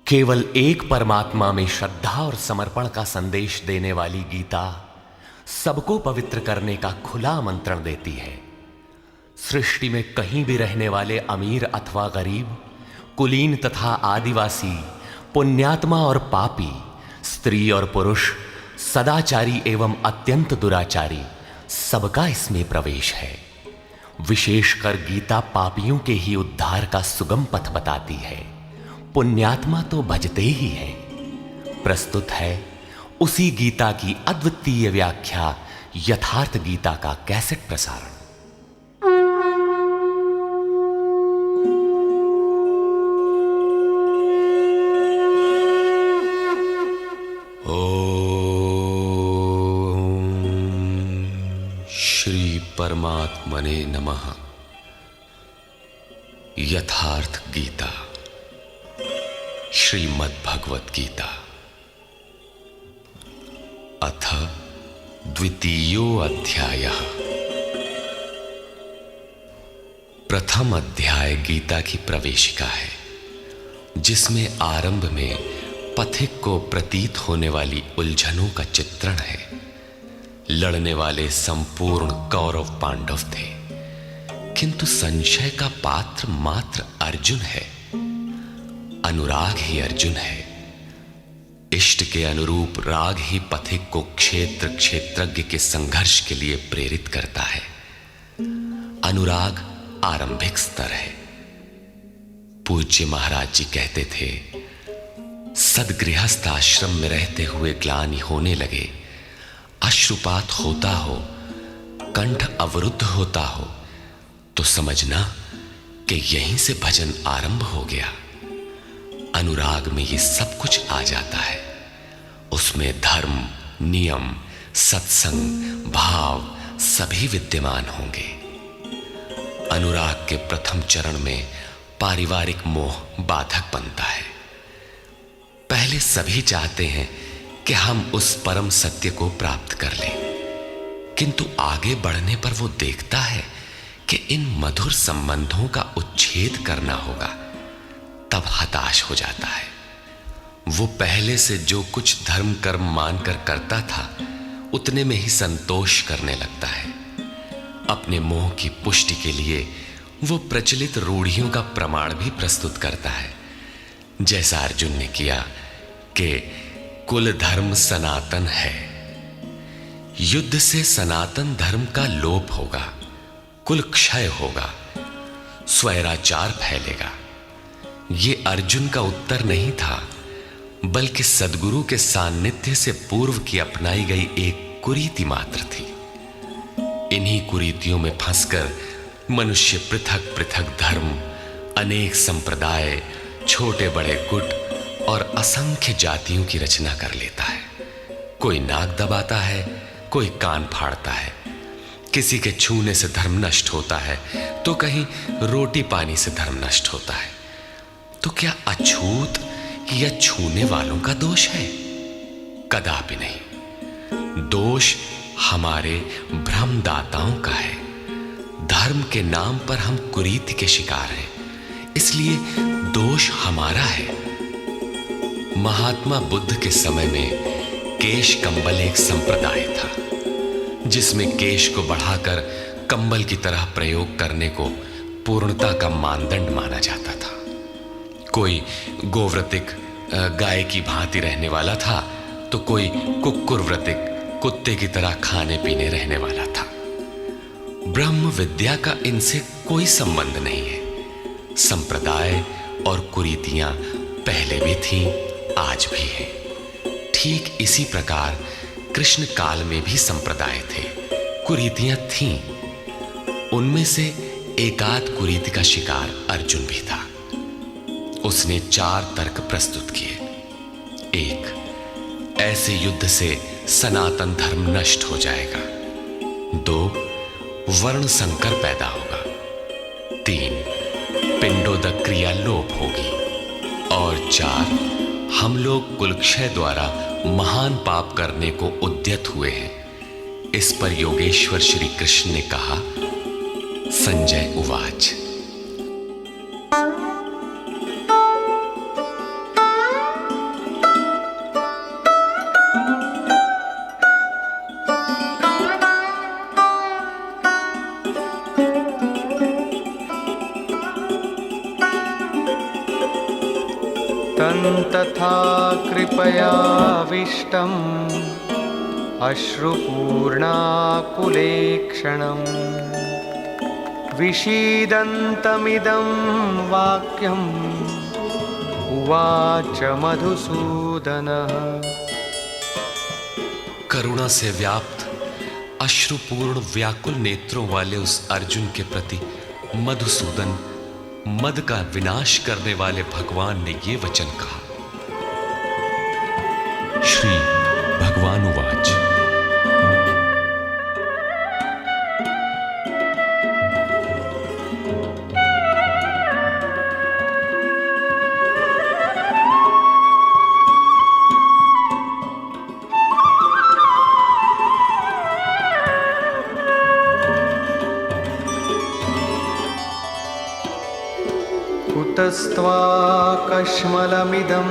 केवल एक परमात्मा में श्रद्धा और समर्पण का संदेश देने वाली गीता सबको पवित्र करने का खुला आमंत्रण देती है। सृष्टि में कहीं भी रहने वाले अमीर अथवा गरीब, कुलीन तथा आदिवासी, पुण्यात्मा और पापी, स्त्री और पुरुष, सदाचारी एवं अत्यंत दुराचारी, सबका इसमें प्रवेश है। विशेषकर गीता पापियों के ही उद्धार का सुगम पथ बताती है। पुण्यात्मा तो भजते ही है। प्रस्तुत है उसी गीता की अद्वितीय व्याख्या यथार्थ गीता का कैसेट प्रसारण। श्री परमात्मने नमः। यथार्थ गीता, श्रीमद् भगवत गीता, अथ द्वितीयो अध्यायः। प्रथम अध्याय गीता की प्रवेशिका है, जिसमें आरंभ में पथिक को प्रतीत होने वाली उलझनों का चित्रण है। लड़ने वाले संपूर्ण कौरव पांडव थे, किंतु संशय का पात्र मात्र अर्जुन है। अनुराग ही अर्जुन है। इष्ट के अनुरूप राग ही पथिक को क्षेत्र क्षेत्रज्ञ के संघर्ष के लिए प्रेरित करता है। अनुराग आरंभिक स्तर है। पूज्य महाराज जी कहते थे, सदगृहस्थ आश्रम में रहते हुए ग्लानि होने लगे, अश्रुपात होता हो, कंठ अवरुद्ध होता हो, तो समझना कि यहीं से भजन आरंभ हो गया। अनुराग में ये सब कुछ आ जाता है। उसमें धर्म, नियम, सत्संग, भाव सभी विद्यमान होंगे। अनुराग के प्रथम चरण में पारिवारिक मोह बाधक बनता है। पहले सभी चाहते हैं कि हम उस परम सत्य को प्राप्त कर लें, किंतु आगे बढ़ने पर वो देखता है कि इन मधुर संबंधों का उच्छेद करना होगा। तब हताश हो जाता है। वो पहले से जो कुछ धर्म कर्म मानकर करता था, उतने में ही संतोष करने लगता है। अपने मोह की पुष्टि के लिए वो प्रचलित रूढ़ियों का प्रमाण भी प्रस्तुत करता है, जैसा अर्जुन ने किया कि कुल धर्म सनातन है। युद्ध से सनातन धर्म का लोप होगा, कुल क्षय होगा, स्वैराचार फैलेगा। ये अर्जुन का उत्तर नहीं था, बल्कि सद्गुरु के सान्निध्य से पूर्व की अपनाई गई एक कुरीति मात्र थी। इन्हीं कुरीतियों में फंसकर मनुष्य पृथक पृथक धर्म, अनेक संप्रदाय, छोटे बड़े गुट और असंख्य जातियों की रचना कर लेता है। कोई नाक दबाता है, कोई कान फाड़ता है। किसी के छूने से धर्म नष्ट होता है, तो कहीं रोटी पानी से धर्म नष्ट होता है। तो क्या अछूत या छूने वालों का दोष है? कदापि नहीं। दोष हमारे भ्रमदाताओं का है। धर्म के नाम पर हम कुरीति के शिकार हैं, इसलिए दोष हमारा है। महात्मा बुद्ध के समय में केश कंबल एक संप्रदाय था, जिसमें केश को बढ़ाकर कंबल की तरह प्रयोग करने को पूर्णता का मानदंड माना जाता था। कोई गोव्रतिक गाय की भांति रहने वाला था, तो कोई कुक्कुरव्रतिक कुत्ते की तरह खाने पीने रहने वाला था। ब्रह्म विद्या का इनसे कोई संबंध नहीं है। संप्रदाय और कुरीतियां पहले भी थीं, आज भी हैं। ठीक इसी प्रकार कृष्ण काल में भी संप्रदाय थे, कुरीतियां थीं। उनमें से एकाध कुरीति का शिकार अर्जुन भी था। उसने 4 तर्क प्रस्तुत किए। 1, ऐसे युद्ध से सनातन धर्म नष्ट हो जाएगा। 2, वर्ण संकर पैदा होगा। 3, पिंडोदक क्रिया लोप होगी। और 4, हम लोग कुलक्षय द्वारा महान पाप करने को उद्यत हुए हैं। इस पर योगेश्वर श्री कृष्ण ने कहा, संजय उवाच। तन्तथा कृपयाविष्टम् अश्रुपूर्णाकुलेक्षणम् विषीदन्तमिदं वाक्यम् उवाच मधुसूदनः। करुणा से व्याप्त अश्रुपूर्ण व्याकुल नेत्रों वाले उस अर्जुन के प्रति मधुसूदन, मद का विनाश करने वाले भगवान ने ये वचन कहा। श्री भगवान उवाच। कुतस्त्वाकश्मलमिदं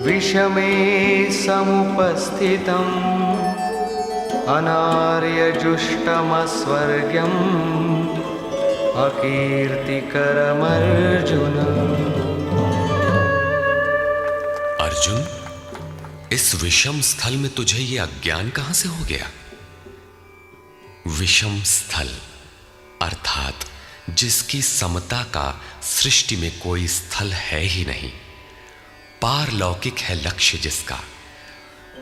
विषमे समुपस्थितम् अनार्यजुष्टमस्वर्ग्यम् अकीर्तिकरमर्जुन। अर्जुन, इस विषम स्थल में तुझे ये अज्ञान कहां से हो गया? विषम स्थल अर्थात जिसकी समता का सृष्टि में कोई स्थल है ही नहीं, पारलौकिक है लक्ष्य जिसका,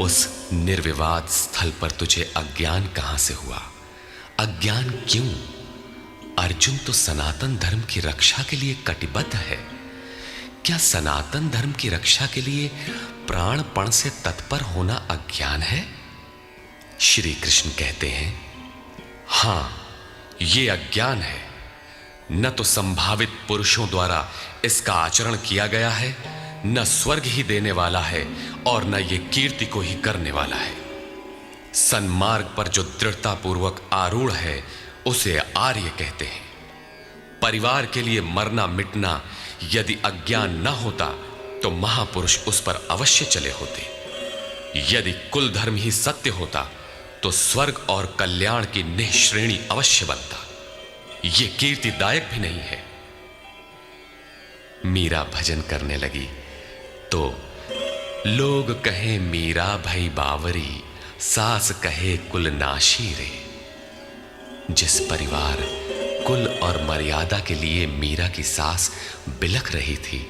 उस निर्विवाद स्थल पर तुझे अज्ञान कहां से हुआ? अज्ञान क्यों? अर्जुन तो सनातन धर्म की रक्षा के लिए कटिबद्ध है। क्या सनातन धर्म की रक्षा के लिए प्राणपण से तत्पर होना अज्ञान है? श्री कृष्ण कहते हैं, हां, ये अज्ञान है। न तो संभावित पुरुषों द्वारा इसका आचरण किया गया है, न स्वर्ग ही देने वाला है और न ये कीर्ति को ही करने वाला है। सन्मार्ग पर जो दृढ़ता पूर्वक आरूढ़ है उसे आर्य कहते हैं। परिवार के लिए मरना मिटना यदि अज्ञान न होता तो महापुरुष उस पर अवश्य चले होते। यदि कुल धर्म ही सत्य होता तो स्वर्ग और कल्याण की निःश्रेणी अवश्य बनता। ये कीर्तिदायक भी नहीं है। मीरा भजन करने लगी तो लोग कहें मीरा भई बावरी, सास कहे कुल नाशी रे। जिस परिवार, कुल और मर्यादा के लिए मीरा की सास बिलख रही थी,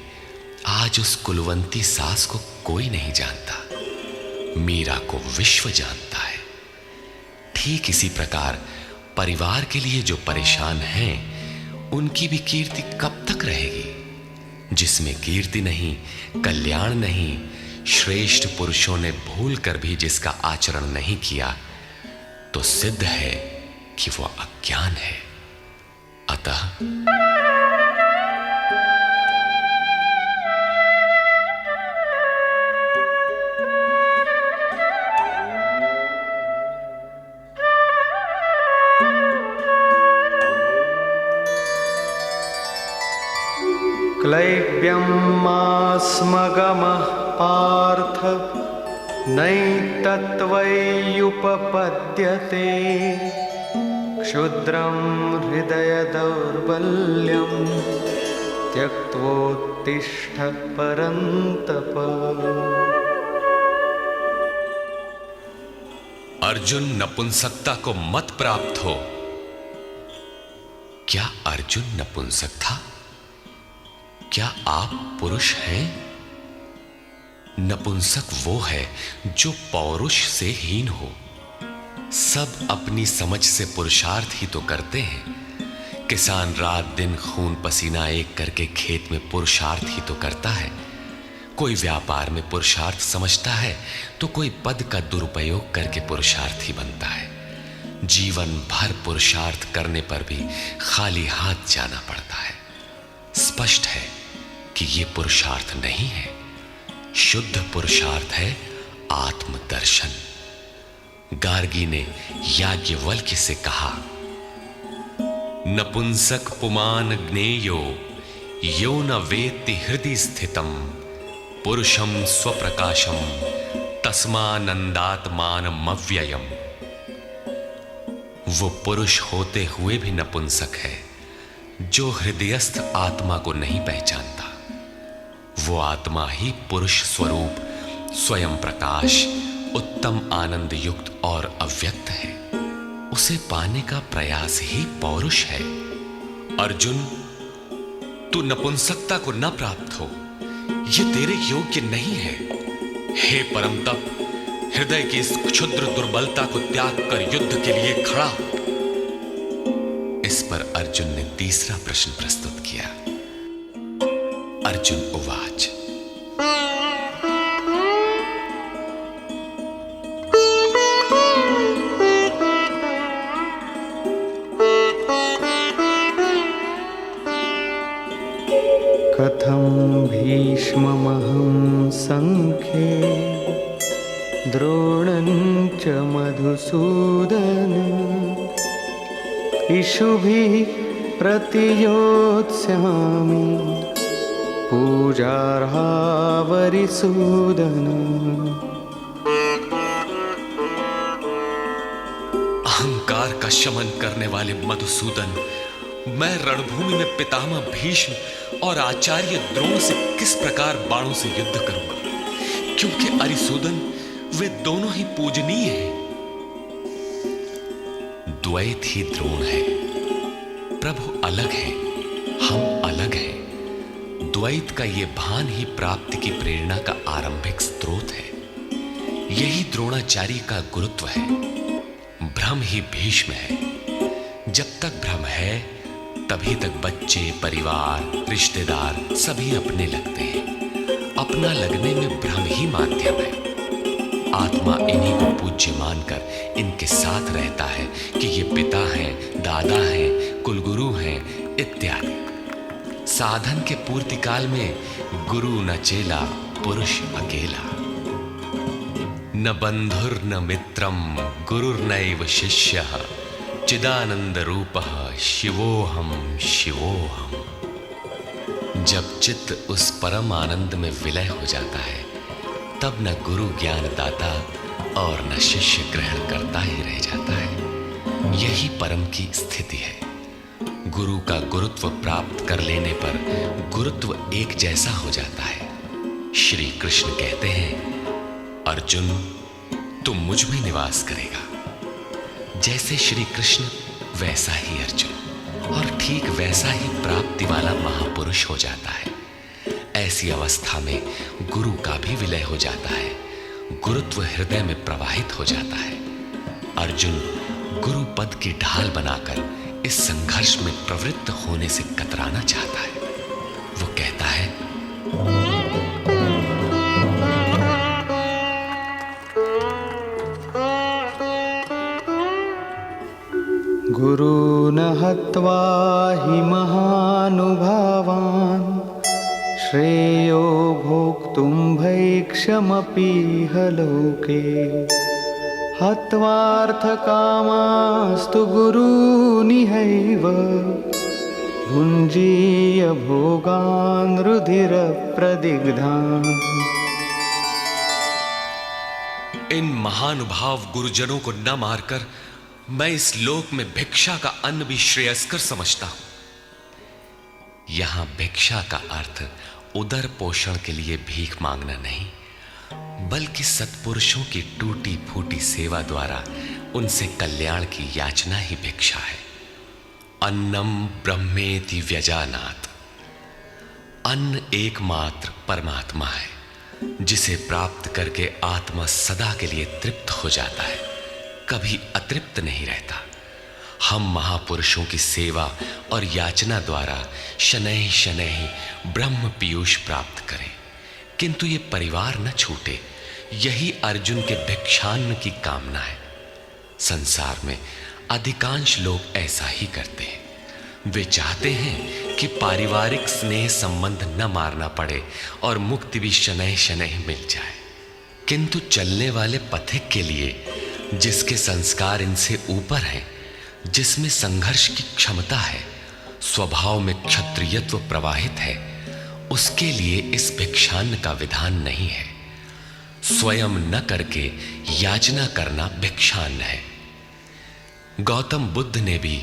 आज उस कुलवंती सास को कोई नहीं जानता। मीरा को विश्व जानता है। ठीक इसी प्रकार परिवार के लिए जो परेशान हैं, उनकी भी कीर्ति कब तक रहेगी? जिसमें कीर्ति नहीं, कल्याण नहीं, श्रेष्ठ पुरुषों ने भूल कर भी जिसका आचरण नहीं किया, तो सिद्ध है कि वह अज्ञान है। अतः क्लैब्यमास्मगमः पार्थ नैतत्त्वय्युपपद्यते क्षुद्रं हृदय दौर्बल्यं त्यक्त्वोत्तिष्ठ परन्तप। अर्जुन, नपुंसकता को मत प्राप्त हो। क्या अर्जुन नपुंसक था? क्या आप पुरुष हैं? नपुंसक वो है जो पौरुष से हीन हो। सब अपनी समझ से पुरुषार्थ ही तो करते हैं। किसान रात दिन खून पसीना एक करके खेत में पुरुषार्थ ही तो करता है। कोई व्यापार में पुरुषार्थ समझता है तो कोई पद का दुरुपयोग करके पुरुषार्थी बनता है। जीवन भर पुरुषार्थ करने पर भी खाली हाथ जाना पड़ता है। स्पष्ट है कि यह पुरुषार्थ नहीं है। शुद्ध पुरुषार्थ है आत्मदर्शन। गार्गी ने याज्ञवल्क्य से कहा, नपुंसक पुमान ज्ञेयो यो न वेत्ति हृदि स्थितम पुरुषम स्वप्रकाशम तस्मानंदात्मानमव्ययम्। वो पुरुष होते हुए भी नपुंसक है जो हृदयस्थ आत्मा को नहीं पहचानता। वो आत्मा ही पुरुष स्वरूप, स्वयं प्रकाश, उत्तम आनंद युक्त और अव्यक्त है। उसे पाने का प्रयास ही पौरुष है। अर्जुन, तू नपुंसकता को न प्राप्त हो, यह तेरे योग्य नहीं है। हे परम तप, हृदय की इस क्षुद्र दुर्बलता को त्याग कर युद्ध के लिए खड़ा हो। इस पर अर्जुन ने तीसरा प्रश्न प्रस्तुत किया। अर्जुन उवाच, कथं भीष्ममहं संख्ये द्रोणं च मधुसूदन इषुभिः प्रतियोत्स्यामि पूजार्हा वरिसूदन। अहंकार का शमन करने वाले मधुसूदन, मैं रणभूमि में पितामह भीष्म और आचार्य द्रोण से किस प्रकार बाणों से युद्ध करूंगा, क्योंकि अरिसूदन वे दोनों ही पूजनीय हैं। द्वैत ही द्रोण है। प्रभु अलग है, हम अलग हैं। द्वैत का ये भान ही प्राप्ति की प्रेरणा का आरंभिक स्रोत है। यही द्रोणाचार्य का गुरुत्व है। भ्रम ही भीष्म है। जब तक भ्रम है तभी तक बच्चे, परिवार, रिश्तेदार सभी अपने लगते हैं। अपना लगने में भ्रम ही माध्यम है। आत्मा इन्हीं को पूज्य मानकर इनके साथ रहता है कि ये पिता हैं, दादा हैं, कुलगुरु हैं इत्यादि। साधन के पूर्ति काल में गुरु न चेला, पुरुष अकेला। न बंधुर न मित्रम गुरुर्नैव शिष्यः चिदानंद रूपः शिवोहम शिवोहम। जब चित्त उस परम आनंद में विलय हो जाता है तब न गुरु ज्ञान दाता और न शिष्य ग्रहण करता ही रह जाता है। यही परम की स्थिति है। गुरु का गुरुत्व प्राप्त कर लेने पर गुरुत्व एक जैसा हो जाता है। श्री कृष्ण कहते हैं, अर्जुन तुम मुझ में निवास करेगा। जैसे श्री कृष्ण वैसा ही अर्जुन, और ठीक वैसा ही प्राप्ति वाला महापुरुष हो जाता है। ऐसी अवस्था में गुरु का भी विलय हो जाता है। गुरुत्व हृदय में प्रवाहित हो जाता है। अर्जुन गुरु पद की ढाल बनाकर इस संघर्ष में प्रवृत्त होने से कतराना चाहता है। वो कहता है, गुरून् हत्वा हि महानुभावान् श्रेयो भोक्तुं भैक्षमपीह लोके हत्वार्थकामास्तु गुरूनिहैव भुञ्जीय भोगान् रुधिरप्रदिग्धान्। इन महानुभाव गुरुजनों को न मारकर मैं इस लोक में भिक्षा का अन्न भी श्रेयस्कर समझता हूं। यहां भिक्षा का अर्थ उदर पोषण के लिए भीख मांगना नहीं, बल्कि सत्पुरुषों की टूटी फूटी सेवा द्वारा उनसे कल्याण की याचना ही भिक्षा है। अन्नम ब्रह्मेति व्यजानात्। अन्न एकमात्र परमात्मा है, जिसे प्राप्त करके आत्मा सदा के लिए तृप्त हो जाता है, कभी अतृप्त नहीं रहता। हम महापुरुषों की सेवा और याचना द्वारा शनैः शनैः ब्रह्म पीयूष प्राप्त करें, किंतु ये परिवार न छूटे, यही अर्जुन के भिक्षान्न की कामना है। संसार में अधिकांश लोग ऐसा ही करते हैं। वे चाहते हैं कि पारिवारिक स्नेह संबंध न मारना पड़े और मुक्ति भी शनैः शनैः मिल जाए, किंतु चलने वाले पथिक के लिए, जिसके संस्कार इनसे ऊपर हैं, जिसमें संघर्ष की क्षमता है, स्वभाव में क्षत्रियत्व प्रवाहित है, उसके लिए इस भिक्षान्न का विधान नहीं है। स्वयं न करके याचना करना भिक्षान्न है। गौतम बुद्ध ने भी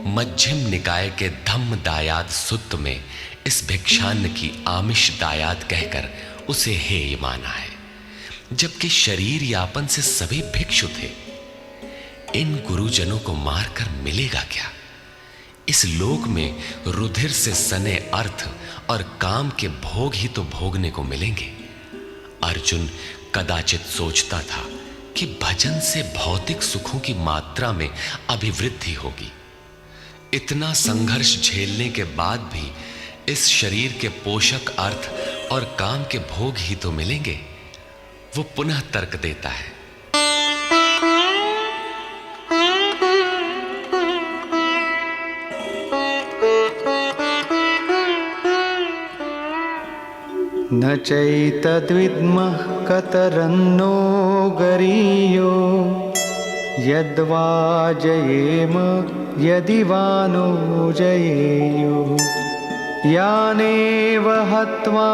मध्यम निकाय के धम्म दायाद सुत्त में इस भिक्षान्न की आमिष दायाद कहकर उसे हेय माना है, जबकि शरीर यापन से सभी भिक्षु थे। इन गुरुजनों को मारकर मिलेगा क्या? इस लोक में रुधिर से सने अर्थ और काम के भोग ही तो भोगने को मिलेंगे। अर्जुन कदाचित सोचता था कि भजन से भौतिक सुखों की मात्रा में अभिवृद्धि होगी। इतना संघर्ष झेलने के बाद भी इस शरीर के पोषक अर्थ और काम के भोग ही तो मिलेंगे। वो पुनः तर्क देता है, न चैतद्विद्मः कतरन्नो गरीयो यद्वा जयेम यदि वा नो जयेयुः यानेव हत्वा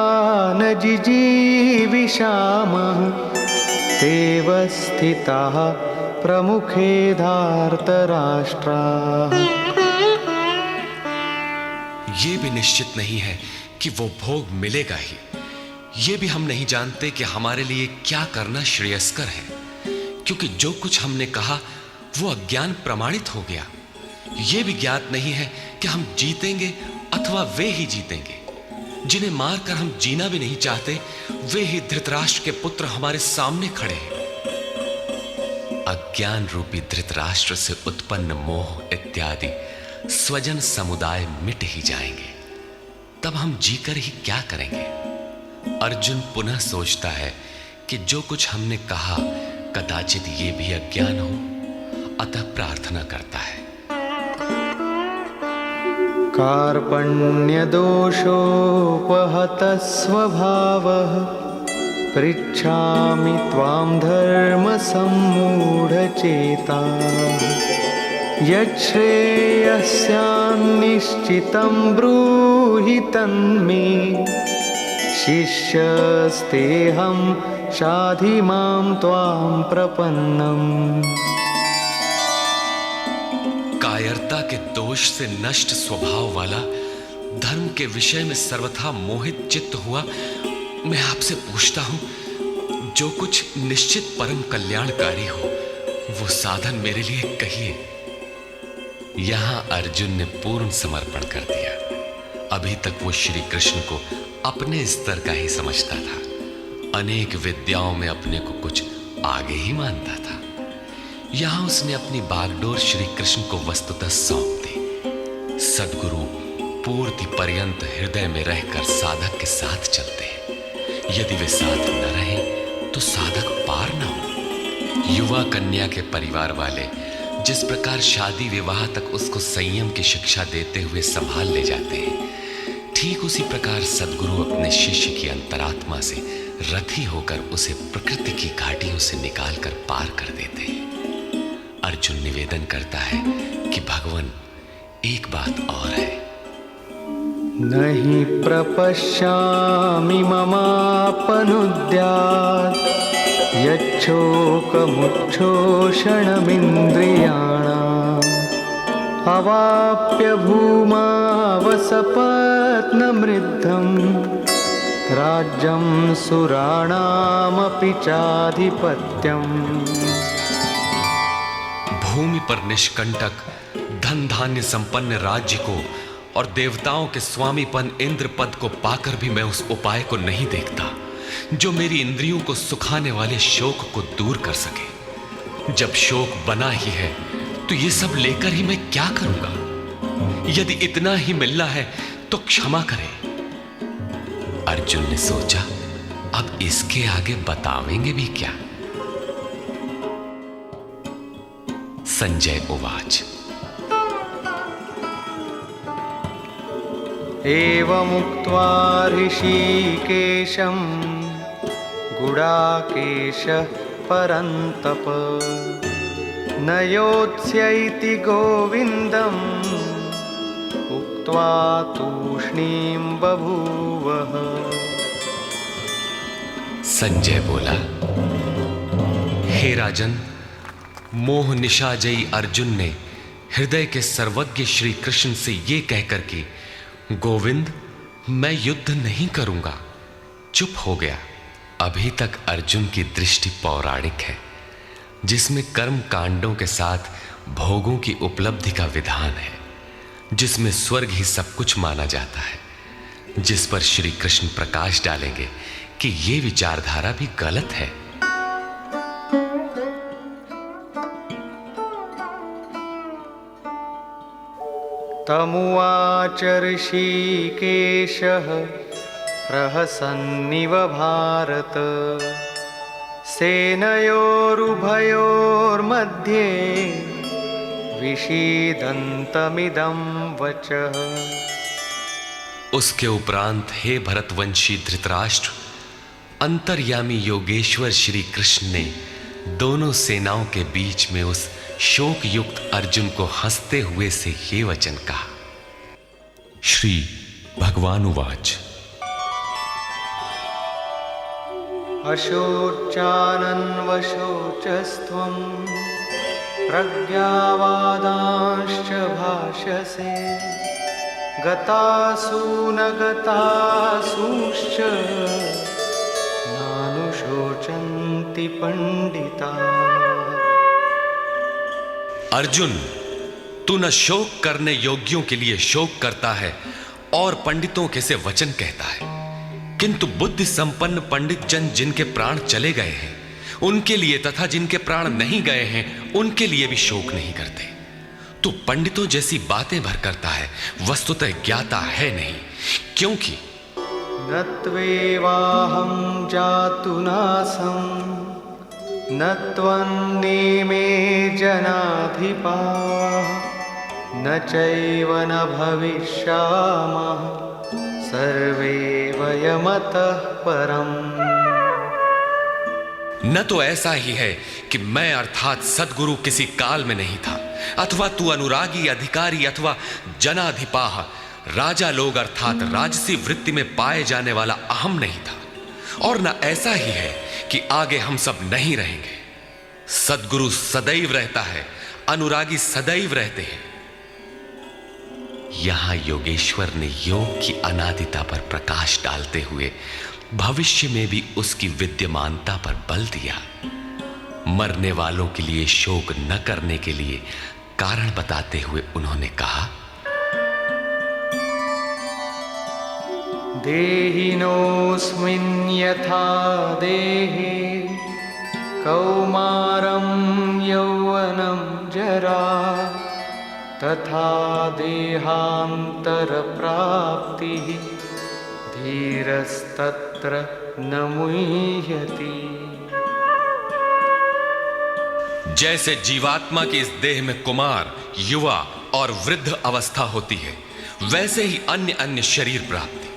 न जिजीविषामः तेव स्थिताः प्रमुखे धार्तराष्ट्राः। ये भी निश्चित नहीं है कि वो भोग मिलेगा ही। ये भी हम नहीं जानते कि हमारे लिए क्या करना श्रेयस्कर है, क्योंकि जो कुछ हमने कहा वो अज्ञान प्रमाणित हो गया। ये भी ज्ञात नहीं है कि हम जीतेंगे अथवा वे ही जीतेंगे। जिन्हें मारकर हम जीना भी नहीं चाहते, वे ही धृतराष्ट्र के पुत्र हमारे सामने खड़े हैं। अज्ञान रूपी धृतराष्ट्र से उत्पन्न मोह इत्यादि स्वजन समुदाय मिट ही जाएंगे, तब हम जीकर ही क्या करेंगे? अर्जुन पुनः सोचता है कि जो कुछ हमने कहा कदाचित ये भी अज्ञान हो, अतः प्रार्थना करता है, कार्पण्यदोषोपहतः स्वभावः पृच्छामि त्वां धर्मसम्मूढचेताः यच्छ्रेयस्यान्निश्चितं ब्रूहि तन्मे शिष्यस्तेऽहं शाधि मां त्वां प्रपन्नम्। कायरता के दोष से नष्ट स्वभाव वाला, धर्म के विषय में सर्वथा मोहित चित्त हुआ मैं आपसे पूछता हूं, जो कुछ निश्चित परम कल्याणकारी हो वो साधन मेरे लिए कहिए। यहां अर्जुन ने पूर्ण समर्पण कर दिया। अभी तक वो श्री कृष्ण को अपने स्तर का ही समझता था, अनेक विद्याओं में अपने को कुछ आगे ही मानता था। यहां उसने अपनी बागडोर श्री कृष्ण को वस्तुतः सौंप दी। सद्गुरु पूर्ति पर्यंत हृदय में रहकर साधक के साथ चलते हैं। यदि वे साथ न रहे तो साधक पार न हो। युवा कन्या के परिवार वाले जिस प्रकार शादी विवाह तक उसको संयम की शिक्षा देते हुए संभाल ले जाते हैं, ठीक उसी प्रकार सद्गुरु अपने शिष्य की अंतरात्मा से रथी होकर उसे प्रकृति की घाटियों से निकालकर पार कर देते हैं। अर्जुन निवेदन करता है कि भगवान, एक बात और है, नहि प्रपश्यामि ममापनुद्यात् यच्छोकमुच्छोषणमिन्द्रियाणाम् अवाप्य भूमावसपत्नमृद्धम् राज्यं सुराणामपि चाधिपत्यम्। भूमि पर निष्कंटक धन धान्य संपन्न राज्य को और देवताओं के स्वामीपन इंद्र पद को पाकर भी मैं उस उपाय को नहीं देखता जो मेरी इंद्रियों को सुखाने वाले शोक को दूर कर सके। जब शोक बना ही है तो ये सब लेकर ही मैं क्या करूंगा? यदि इतना ही मिलना है तो क्षमा करें। अर्जुन ने सोचा, अब इसके आगे बतावेंगे भी क्या? संजय उवाच, एवमुक्त्वा ऋषिकेशं गुडाकेशः परन्तप न योत्स्यैति गोविन्दम् उक्त्वा तूष्णीं बभूवः। संजय बोला, हे राजन, मोह निशाजयी अर्जुन ने हृदय के सर्वज्ञ श्री कृष्ण से ये कहकर कि गोविंद, मैं युद्ध नहीं करूंगा, चुप हो गया। अभी तक अर्जुन की दृष्टि पौराणिक है, जिसमें कर्म कांडों के साथ भोगों की उपलब्धि का विधान है, जिसमें स्वर्ग ही सब कुछ माना जाता है, जिस पर श्री कृष्ण प्रकाश डालेंगे कि ये विचारधारा भी गलत है। तमुवाच ऋषिकेशः प्रहसन्निव भारत, सेनयोरुभयोर्मध्ये विषीदन्तमिदं वचः। उसके उपरांत हे भरतवंशी धृतराष्ट्र, अंतर्यामी योगेश्वर श्री कृष्ण ने दोनों सेनाओं के बीच में उस शोक युक्त अर्जुन को हंसते हुए से ये वचन कहा। श्री भगवान उवाच। अशोचानन्वशोचस्त्वं प्रज्ञावादांश्च भाषसे, गतासु न गतासूश्च नानुशोचन्ति पंडिताः। अर्जुन, तू न शोक करने योग्यों के लिए शोक करता है और पंडितों के से वचन कहता है, किंतु बुद्धि संपन्न पंडित जन जिनके प्राण चले गए हैं उनके लिए तथा जिनके प्राण नहीं गए हैं उनके लिए भी शोक नहीं करते। तू पंडितों जैसी बातें भर करता है, वस्तुतः ज्ञाता है नहीं, क्योंकि न त्वेवाहं जातुनासं न त्वन्नेमे जनाधिपाः, न चैव न भविष्यामः सर्वे वयमतः परम्। न तो ऐसा ही है कि मैं अर्थात सद्गुरु किसी काल में नहीं था, अथवा तू अनुरागी अधिकारी अथवा जनाधिपाह राजा लोग अर्थात राजसी वृत्ति में पाए जाने वाला अहम नहीं था, और न ऐसा ही है कि आगे हम सब नहीं रहेंगे। सद्गुरु सदैव रहता है, अनुरागी सदैव रहते हैं। यहां योगेश्वर ने योग की अनादिता पर प्रकाश डालते हुए भविष्य में भी उसकी विद्यमानता पर बल दिया। मरने वालों के लिए शोक न करने के लिए कारण बताते हुए उन्होंने कहा, देहिनोऽस्मिन् यथा देहे कौमारं यौवनं जरा, तथा देहान्तरप्राप्तिः धीरस्तत्र न मुह्यति। जैसे जीवात्मा की इस देह में कुमार, युवा और वृद्ध अवस्था होती है, वैसे ही अन्य अन्य शरीर प्राप्ति।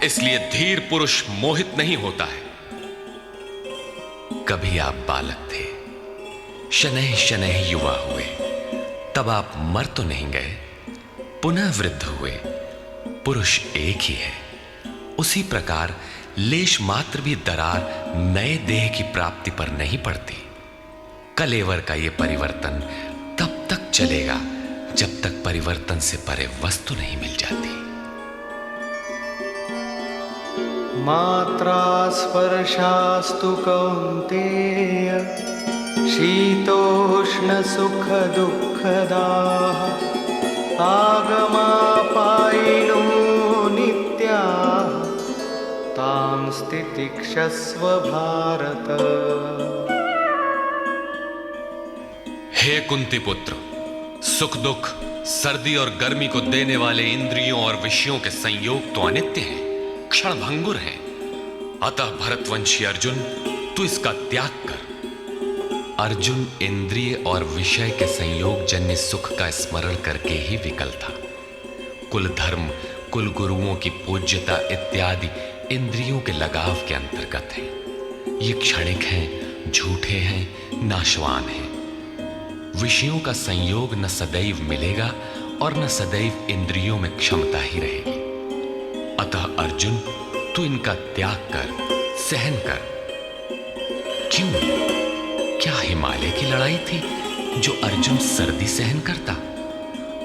इसलिए धीर पुरुष मोहित नहीं होता है। कभी आप बालक थे, शनैः शनैः युवा हुए, तब आप मर तो नहीं गए, पुनः वृद्ध हुए। पुरुष एक ही है। उसी प्रकार लेश मात्र भी दरार नए देह की प्राप्ति पर नहीं पड़ती। कलेवर का यह परिवर्तन तब तक चलेगा जब तक परिवर्तन से परे वस्तु नहीं मिल जाती। मात्रा स्पर्शास्तु कौन्तेय शीतोष्ण सुख दुःखदाः, आगमापायिनो नित्याः तां स्थितिक्षस्व भारत। हे कुंती पुत्र, सुख दुख, सर्दी और गर्मी को देने वाले इंद्रियों और विषयों के संयोग तो अनित्य हैं, क्षण भंगुर हैं। अतः भरतवंशी अर्जुन, तू इसका त्याग कर। अर्जुन इंद्रिय और विषय के संयोग जन्य सुख का स्मरण करके ही विकल था। कुल धर्म, कुल गुरुओं की पूज्यता इत्यादि इंद्रियों के लगाव के अंतर्गत है। ये क्षणिक हैं, झूठे हैं, नाशवान हैं। विषयों का संयोग न सदैव मिलेगा और न सदैव इंद्रियों में क्षमता ही रहेगी। अतः अर्जुन, तू इनका त्याग कर, सहन कर। क्यों? क्या हिमालय की लड़ाई थी जो अर्जुन सर्दी सहन करता?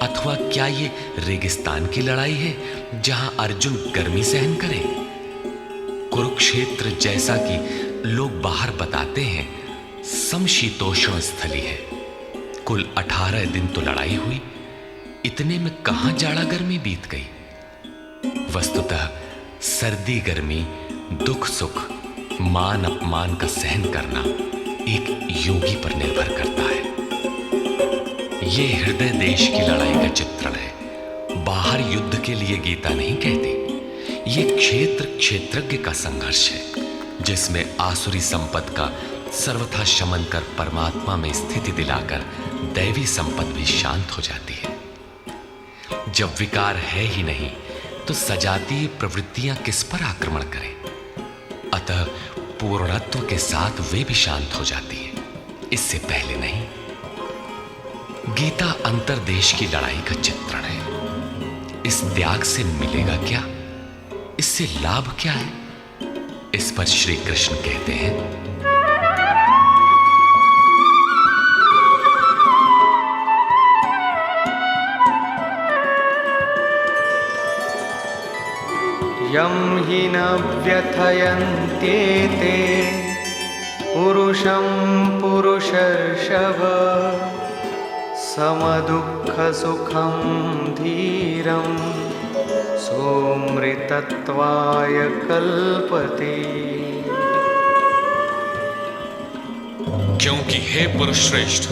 अथवा क्या ये रेगिस्तान की लड़ाई है जहां अर्जुन गर्मी सहन करे? कुरुक्षेत्र, जैसा कि लोग बाहर बताते हैं, समशीतोष्ण स्थली है। कुल 18 दिन तो लड़ाई हुई, इतने में कहां जाड़ा गर्मी बीत गई। वस्तुतः सर्दी गर्मी, दुख सुख, मान अपमान का सहन करना एक योगी पर निर्भर करता है। ये हृदय देश की लड़ाई का चित्रण है। बाहर युद्ध के लिए गीता नहीं कहती। ये क्षेत्र क्षेत्रज्ञ का संघर्ष है, जिसमें आसुरी संपद का सर्वथा शमन कर परमात्मा में स्थिति दिलाकर दैवी संपद भी शांत हो जाती है। जब विकार है ही नहीं तो सजातीय प्रवृत्तियां किस पर आक्रमण करें? अतः पूर्णत्व के साथ वे भी शांत हो जाती हैं, इससे पहले नहीं। गीता अंतरदेश की लड़ाई का चित्रण है। इस त्याग से मिलेगा क्या? इससे लाभ क्या है? इस पर श्री कृष्ण कहते हैं, यं हि न व्यथयन्त्येते पुरुषं पुरुषर्षभ समदुःखसुखं धीरं सोऽमृतत्वाय कल्पते। क्योंकि हे पुरुष श्रेष्ठ,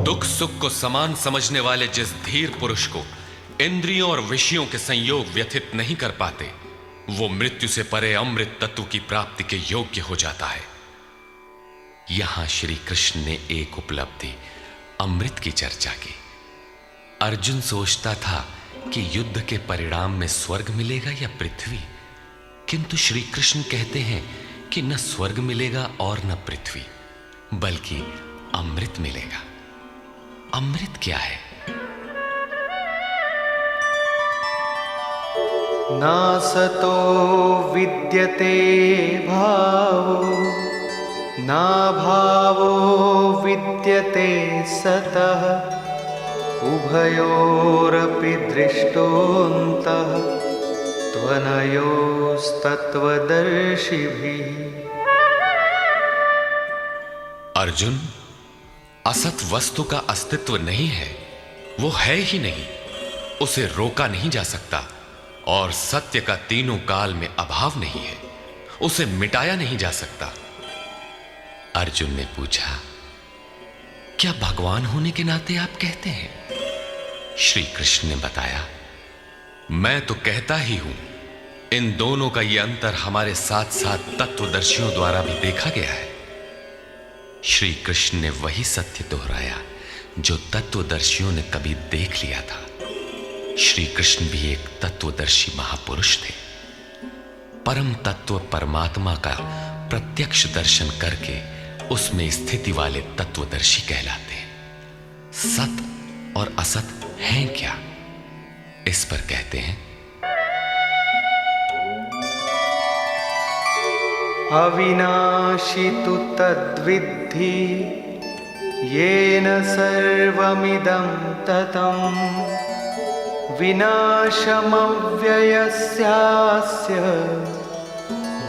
दुख सुख को समान समझने वाले जिस धीर पुरुष को इंद्रियों और विषयों के संयोग व्यथित नहीं कर पाते, वो मृत्यु से परे अमृत तत्व की प्राप्ति के योग्य हो जाता है। यहां श्री कृष्ण ने एक उपलब्धि, अमृत की चर्चा की। अर्जुन सोचता था कि युद्ध के परिणाम में स्वर्ग मिलेगा या पृथ्वी, किंतु श्री कृष्ण कहते हैं कि न स्वर्ग मिलेगा और न पृथ्वी, बल्कि अमृत मिलेगा। अमृत क्या है? नासतो विद्यते भावो नाभावो विद्यते सतः उभयोरपि दृष्टोऽन्तः त्वनयोस्तत्त्वदर्शिभिः। अर्जुन, असत वस्तु का अस्तित्व नहीं है, वो है ही नहीं, उसे रोका नहीं जा सकता, और सत्य का तीनों काल में अभाव नहीं है, उसे मिटाया नहीं जा सकता। अर्जुन ने पूछा, क्या भगवान होने के नाते आप कहते हैं? श्री कृष्ण ने बताया, मैं तो कहता ही हूं। इन दोनों का यह अंतर हमारे साथ साथ तत्वदर्शियों द्वारा भी देखा गया है। श्री कृष्ण ने वही सत्य दोहराया जो तत्वदर्शियों ने कभी देख लिया था। श्री कृष्ण भी एक तत्वदर्शी महापुरुष थे। परम तत्व परमात्मा का प्रत्यक्ष दर्शन करके उसमें स्थिति वाले तत्वदर्शी कहलाते हैं। सत और असत हैं क्या? इस पर कहते हैं, अविनाशी तु तद्विद्धि येन सर्वमिदं ततं विनाशमव्ययस्यास्य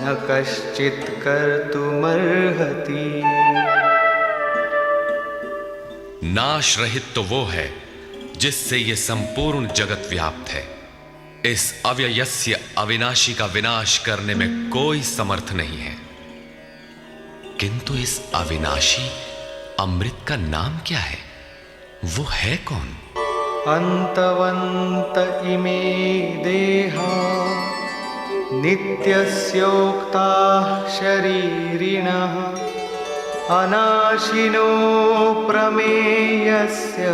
न कश्चित् कर्तुमर्हति। नाश रहित तो वो है जिससे ये संपूर्ण जगत व्याप्त है। इस अव्ययस्य अविनाशी का विनाश करने में कोई समर्थ नहीं है। किंतु इस अविनाशी अमृत का नाम क्या है? वो है कौन? अन्तवन्त इमे देहा नित्यस्योक्ताः शरीरिणः अनाशिनो प्रमेयस्य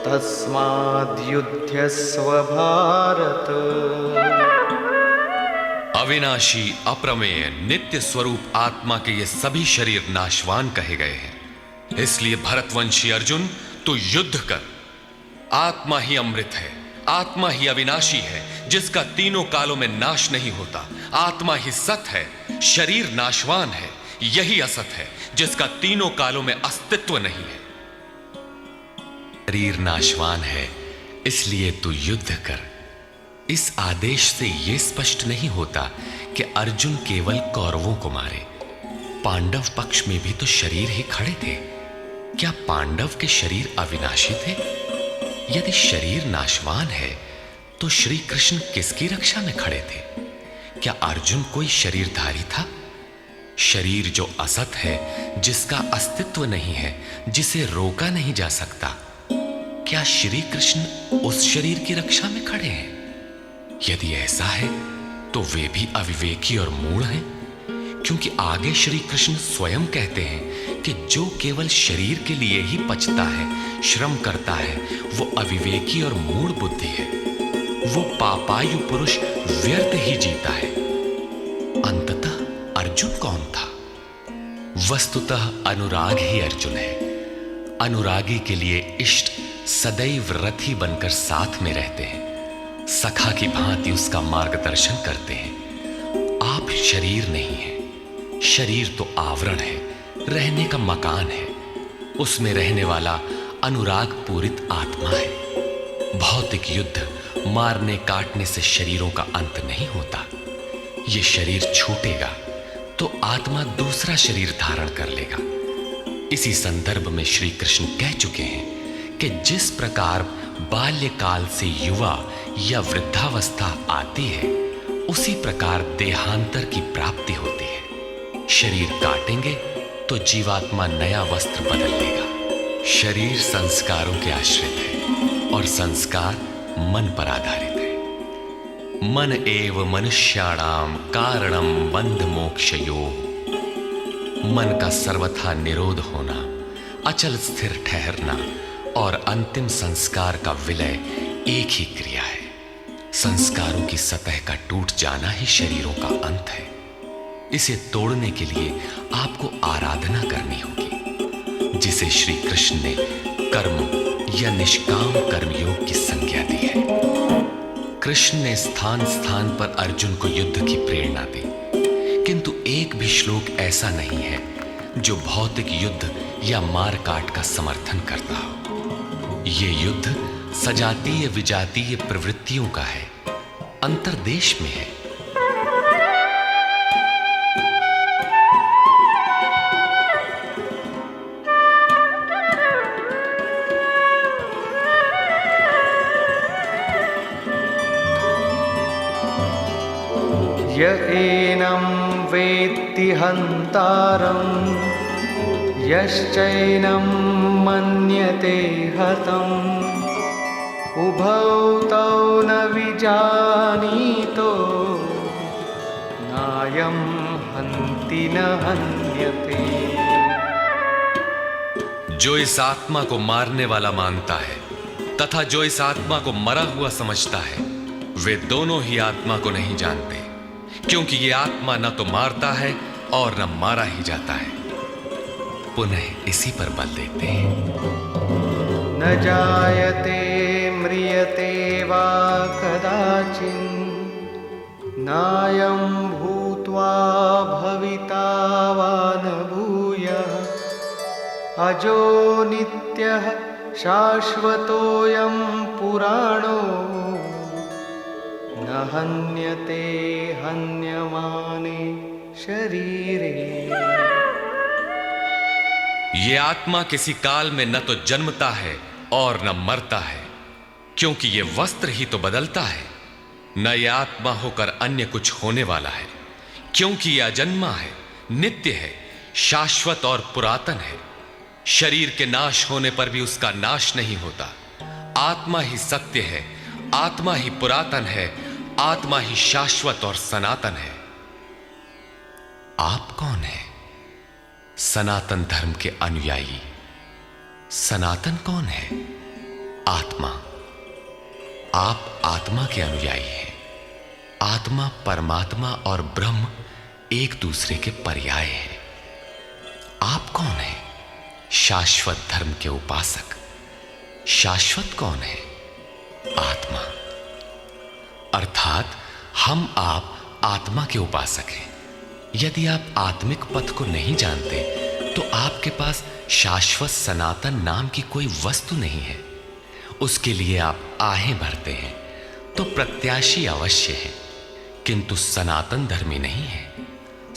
तस्माद्युध्यस्व भारत। अविनाशी, अप्रमेय, नित्य स्वरूप आत्मा के ये सभी शरीर नाशवान कहे गए हैं। इसलिए भरतवंशी अर्जुन, तू युद्ध कर। आत्मा ही अमृत है, आत्मा ही अविनाशी है, जिसका तीनों कालों में नाश नहीं होता। आत्मा ही सत है, शरीर नाशवान है। यही असत है जिसका तीनों कालों में अस्तित्व नहीं है। शरीर नाशवान है, इसलिए तू युद्ध कर। इस आदेश से यह स्पष्ट नहीं होता कि अर्जुन केवल कौरवों को मारे। पांडव पक्ष में भी तो शरीर ही खड़े थे। क्या पांडव के शरीर अविनाशी थे? यदि शरीर नाशवान है तो श्री कृष्ण किसकी रक्षा में खड़े थे? क्या अर्जुन कोई शरीरधारी था? शरीर जो असत है, जिसका अस्तित्व नहीं है, जिसे रोका नहीं जा सकता, क्या श्री कृष्ण उस शरीर की रक्षा में खड़े हैं? यदि ऐसा है तो वे भी अविवेकी और मूढ़ हैं, क्योंकि आगे श्री कृष्ण स्वयं कहते हैं कि जो केवल शरीर के लिए ही पचता है, श्रम करता है, वो अविवेकी और मूढ़ बुद्धि है। वो पापायु पुरुष व्यर्थ ही जीता है। अंततः अर्जुन कौन था? वस्तुतः अनुराग ही अर्जुन है। अनुरागी के लिए इष्ट सदैव रथी बनकर साथ में रहते हैं, सखा की भांति उसका मार्गदर्शन करते हैं। आप शरीर नहीं है। शरीर तो आवरण है, रहने का मकान है। उसमें रहने वाला अनुराग पूरित आत्मा है। भौतिक युद्ध, मारने काटने से शरीरों का अंत नहीं होता। ये शरीर छूटेगा तो आत्मा दूसरा शरीर धारण कर लेगा। इसी संदर्भ में श्री कृष्ण कह चुके हैं कि जिस प्रकार बाल्यकाल से युवा या वृद्धावस्था आती है, उसी प्रकार देहांतर की प्राप्ति होती है। शरीर काटेंगे तो जीवात्मा नया वस्त्र बदल लेगा। शरीर संस्कारों के आश्रित है और संस्कार मन पर आधारित है। मन एव मनुष्याणाम कारणम बंध मोक्षयोः। मन का सर्वथा निरोध होना, अचल स्थिर ठहरना और अंतिम संस्कार का विलय एक ही क्रिया है। संस्कारों की सतह का टूट जाना ही शरीरों का अंत है। इसे तोड़ने के लिए आपको आराधना करनी होगी, जिसे श्री कृष्ण ने कर्म या निष्काम कर्मयोग की संज्ञा दी है। कृष्ण ने स्थान स्थान पर अर्जुन को युद्ध की प्रेरणा दी, किंतु एक भी श्लोक ऐसा नहीं है जो भौतिक युद्ध या मार काट का समर्थन करता हो। ये युद्ध सजातीय विजातीय प्रवृत्तियों का है, अंतर्देश में है। य एनं वेत्ति हन्तारं यश्चैनं मन्यते हतम् उभौ तौ न विजानीतो नायं हन्ति न हन्यते। जो इस आत्मा को मारने वाला मानता है तथा जो इस आत्मा को मरा हुआ समझता है, वे दोनों ही आत्मा को नहीं जानते, क्योंकि ये आत्मा न तो मारता है और न मारा ही जाता है। पुनः इसी पर बल देते हैं। न जायते म्रियते वा कदाचिन् नायं भूत्वा भविता वा न भूयः अजो नित्यः शाश्वतोऽयं पुराणो न हन्यते हन्यमाने शरीरे। ये आत्मा किसी काल में न तो जन्मता है और न मरता है, क्योंकि ये वस्त्र ही तो बदलता है। न ये आत्मा होकर अन्य कुछ होने वाला है, क्योंकि ये अजन्मा है, नित्य है, शाश्वत और पुरातन है। शरीर के नाश होने पर भी उसका नाश नहीं होता। आत्मा ही सत्य है, आत्मा ही पुरातन है, आत्मा ही शाश्वत और सनातन है। आप कौन है? सनातन धर्म के अनुयायी। सनातन कौन है? आत्मा। आप आत्मा के अनुयायी हैं। आत्मा, परमात्मा और ब्रह्म एक दूसरे के पर्याय हैं। आप कौन हैं? शाश्वत धर्म के उपासक। शाश्वत कौन है? आत्मा। अर्थात हम आप आत्मा के उपासक हैं। यदि आप आत्मिक पथ को नहीं जानते तो आपके पास शाश्वत सनातन नाम की कोई वस्तु नहीं है। उसके लिए आप आहें भरते हैं तो प्रत्याशी अवश्य है, किंतु सनातन धर्मी नहीं है।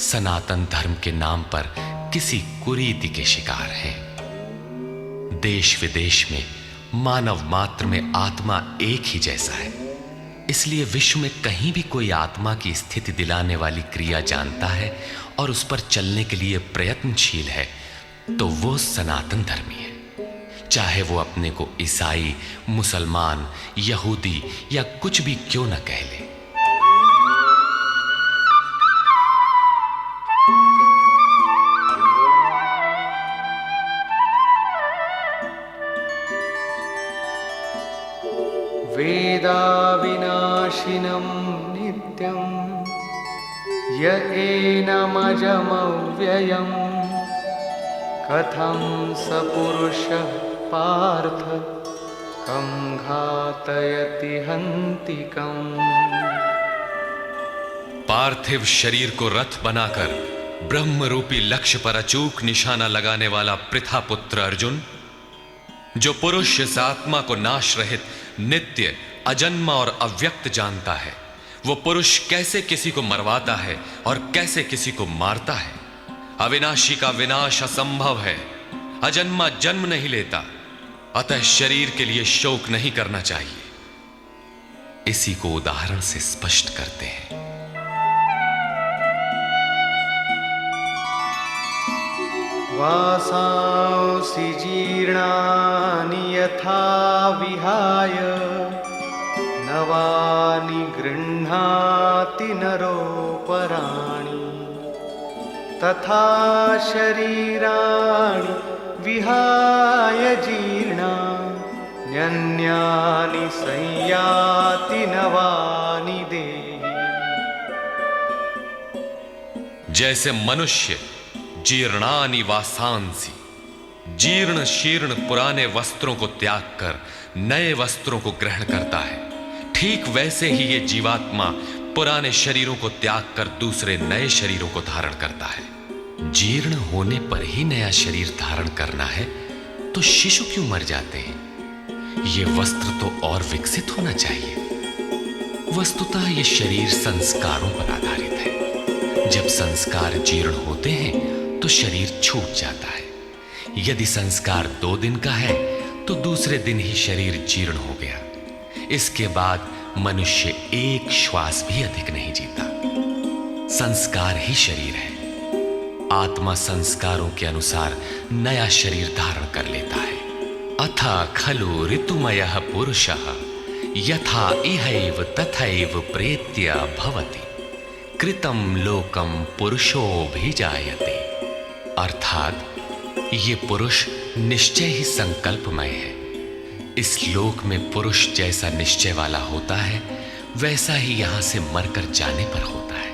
सनातन धर्म के नाम पर किसी कुरीति के शिकार हैं। देश विदेश में मानव मात्र में आत्मा एक ही जैसा है, इसलिए विश्व में कहीं भी कोई आत्मा की स्थिति दिलाने वाली क्रिया जानता है और उस पर चलने के लिए प्रयत्नशील है तो वो सनातन धर्मी है, चाहे वो अपने को ईसाई, मुसलमान, यहूदी या कुछ भी क्यों न कह ले। वेदाविनाशिनं नित्यं य एनमजमव्ययम् कथं स पुरुषः पार्थ कं घातयति हन्तिकम्। पार्थिव शरीर को रथ बनाकर ब्रह्म रूपी लक्ष्य पर अचूक निशाना लगाने वाला पृथा पुत्र अर्जुन, जो पुरुष इस आत्मा को नाश रहित, नित्य, अजन्मा और अव्यक्त जानता है, वो पुरुष कैसे किसी को मरवाता है और कैसे किसी को मारता है। अविनाशी का विनाश असंभव है, अजन्मा जन्म नहीं लेता, अतः शरीर के लिए शोक नहीं करना चाहिए। इसी को उदाहरण से स्पष्ट करते हैं। वासांसि जीर्णानि यथा विहाय नवानि गृह्णाति नरोपराणि तथा शरीराणि विहाय जीर्णान्यन्यानि संयाति नवानि देहि। जैसे मनुष्य जीर्णानि वासांसि, जीर्ण शीर्ण पुराने वस्त्रों को त्याग कर नए वस्त्रों को ग्रहण करता है, ठीक वैसे ही ये जीवात्मा पुराने शरीरों को त्याग कर दूसरे नए शरीरों को धारण करता है। जीर्ण होने पर ही नया शरीर धारण करना है तो शिशु क्यों मर जाते हैं? ये वस्त्र तो और विकसित होना चाहिए। वस्तुतः ये शरीर संस्कारों पर आधारित है। जब संस्कार जीर्ण होते हैं तो शरीर छूट जाता है। यदि संस्कार 2 दिन का है तो दूसरे दिन ही शरीर जीर्ण हो गया। इसके बाद मनुष्य एक श्वास भी अधिक नहीं जीता। संस्कार ही शरीर है। आत्मा संस्कारों के अनुसार नया शरीर धारण कर लेता है। अथा खलु ऋतुमयः पुरुषः यथा इहैव तथैव प्रेत्य भवति कृतं लोकं पुरुषोऽभिजायते। अर्थात ये पुरुष निश्चय ही संकल्पमय है। इस लोक में पुरुष जैसा निश्चय वाला होता है वैसा ही यहां से मरकर जाने पर होता है।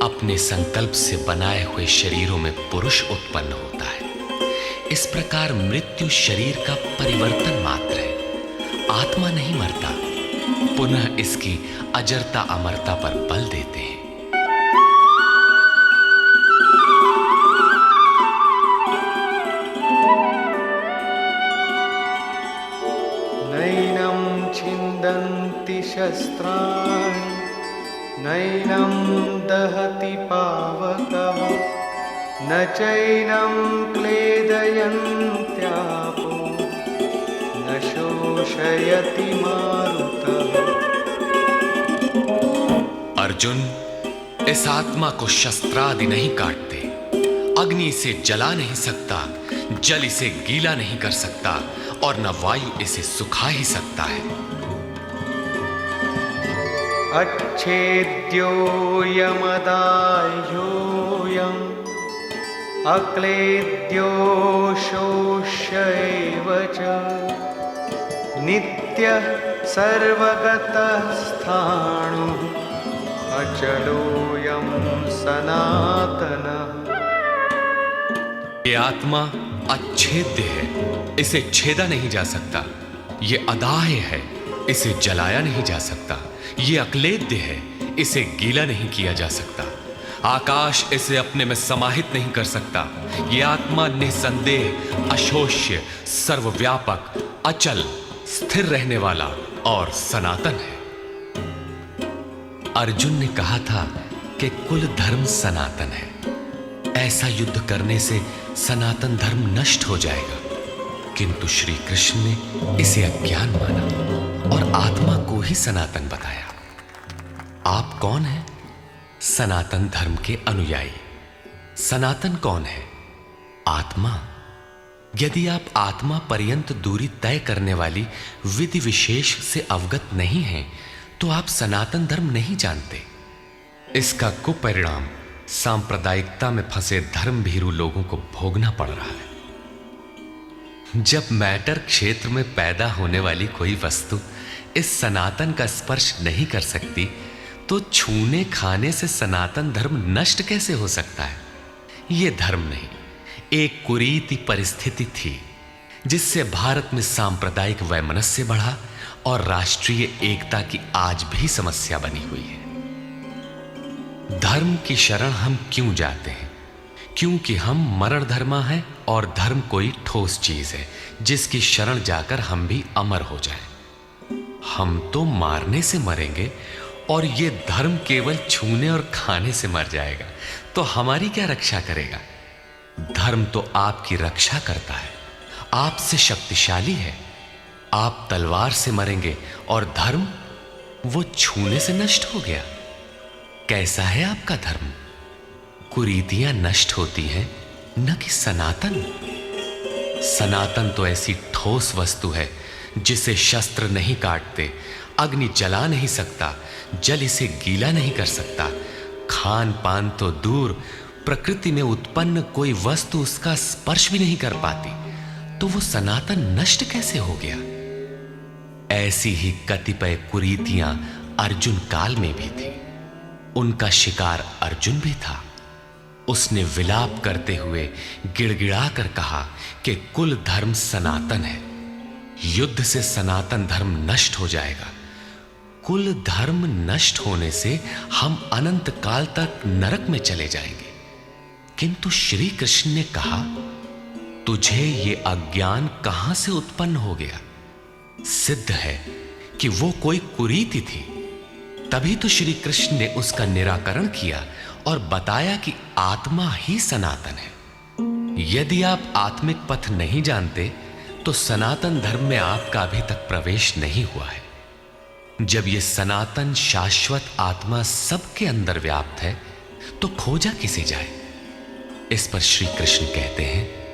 अपने संकल्प से बनाए हुए शरीरों में पुरुष उत्पन्न होता है। इस प्रकार मृत्यु शरीर का परिवर्तन मात्र है, आत्मा नहीं मरता। पुनः इसकी अजरता अमरता पर बल देते हैं। नैनं छिन्दन्ति शस्त्राणि नैनं दहति पावकः न चैनं क्लेदयन्त्यापो न शोषयति मारुतः। अर्जुन, इस आत्मा को शस्त्रादि नहीं काटते, अग्नि इसे जला नहीं सकता, जल इसे गीला नहीं कर सकता और न वायु इसे सुखा ही सकता है। अच्छेद्योऽयमदाह्योऽयम् अक्लेद्यो शोष्य एव च नित्यः सर्वगतः स्थाणुः अचलोऽयं सनातनः। ये आत्मा अच्छेद्य है, इसे छेदा नहीं जा सकता। ये अदाह्य है, इसे जलाया नहीं जा सकता। ये अक्लेद्य है, इसे गीला नहीं किया जा सकता। आकाश इसे अपने में समाहित नहीं कर सकता। ये आत्मा निसंदेह, अशोष्य, सर्वव्यापक, अचल स्थिर रहने वाला और सनातन है। अर्जुन ने कहा था कि कुल धर्म सनातन है, ऐसा युद्ध करने से सनातन धर्म नष्ट हो जाएगा। किंतु श्री कृष्ण ने इसे अज्ञान माना और आत्मा को ही सनातन बताया। आप कौन हैं? सनातन धर्म के अनुयायी। सनातन कौन है? आत्मा। यदि आप आत्मा पर्यंत दूरी तय करने वाली विधि विशेष से अवगत नहीं हैं, तो आप सनातन धर्म नहीं जानते। इसका कुपरिणाम सांप्रदायिकता में फंसे धर्म भीरू लोगों को भोगना पड़ रहा है। जब मैटर क्षेत्र में पैदा होने वाली कोई वस्तु इस सनातन का स्पर्श नहीं कर सकती, तो छूने खाने से सनातन धर्म नष्ट कैसे हो सकता है? यह धर्म नहीं, एक कुरीति परिस्थिति थी जिससे भारत में सांप्रदायिक वैमनस्य बढ़ा और राष्ट्रीय एकता की आज भी समस्या बनी हुई है। धर्म की शरण हम क्यों जाते हैं? क्योंकि हम मरण धर्मा हैं और धर्म कोई ठोस चीज है जिसकी शरण जाकर हम भी अमर हो जाएं। हम तो मारने से मरेंगे और ये धर्म केवल छूने और खाने से मर जाएगा, तो हमारी क्या रक्षा करेगा? धर्म तो आपकी रक्षा करता है, आपसे शक्तिशाली है। आप तलवार से मरेंगे और धर्म वो छूने से नष्ट हो गया। कैसा है आपका धर्म? कुरीतियां नष्ट होती हैं, न कि सनातन। सनातन तो ऐसी ठोस वस्तु है जिसे शस्त्र नहीं काटते, अग्नि जला नहीं सकता, जल इसे गीला नहीं कर सकता। खान पान तो दूर, प्रकृति में उत्पन्न कोई वस्तु उसका स्पर्श भी नहीं कर पाती, तो वो सनातन नष्ट कैसे हो गया? ऐसी ही कतिपय कुरीतियां अर्जुन काल में भी थी। उनका शिकार अर्जुन भी था। उसने विलाप करते हुए गिड़गिड़ा कर कहा कि कुल धर्म सनातन है, युद्ध से सनातन धर्म नष्ट हो जाएगा। कुल धर्म नष्ट होने से हम अनंत काल तक नरक में चले जाएंगे। किंतु श्री कृष्ण ने कहा, तुझे ये अज्ञान कहां से उत्पन्न हो गया? सिद्ध है कि वो कोई कुरीति थी। तभी तो श्री कृष्ण ने उसका निराकरण किया और बताया कि आत्मा ही सनातन है। यदि आप आत्मिक पथ नहीं जानते, तो सनातन धर्म में आपका अभी तक प्रवेश नहीं हुआ है। जब यह सनातन शाश्वत आत्मा सबके अंदर व्याप्त है, तो खोजा किसे जाए? इस पर श्री कृष्ण कहते हैं,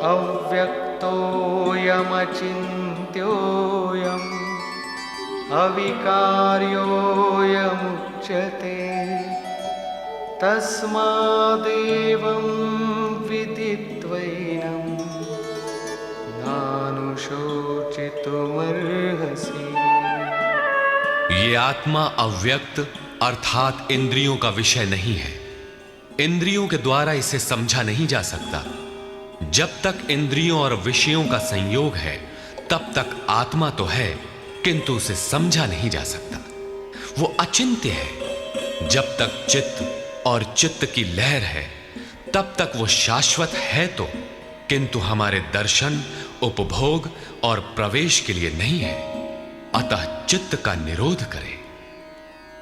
अव्यक्तोऽयमचिन्त्योऽयम् अविकार्योऽयमुच्यते तस्मादेवं विदित्वैनं नानुशोचितुमर्हसि। ये आत्मा अव्यक्त अर्थात इंद्रियों का विषय नहीं है। इंद्रियों के द्वारा इसे समझा नहीं जा सकता। जब तक इंद्रियों और विषयों का संयोग है, तब तक आत्मा तो है, किंतु उसे समझा नहीं जा सकता। वो अचिंत्य है। जब तक चित्त और चित्त की लहर है, तब तक वो शाश्वत है तो, किंतु हमारे दर्शन, उपभोग और प्रवेश के लिए नहीं है। अतः चित्त का निरोध करें।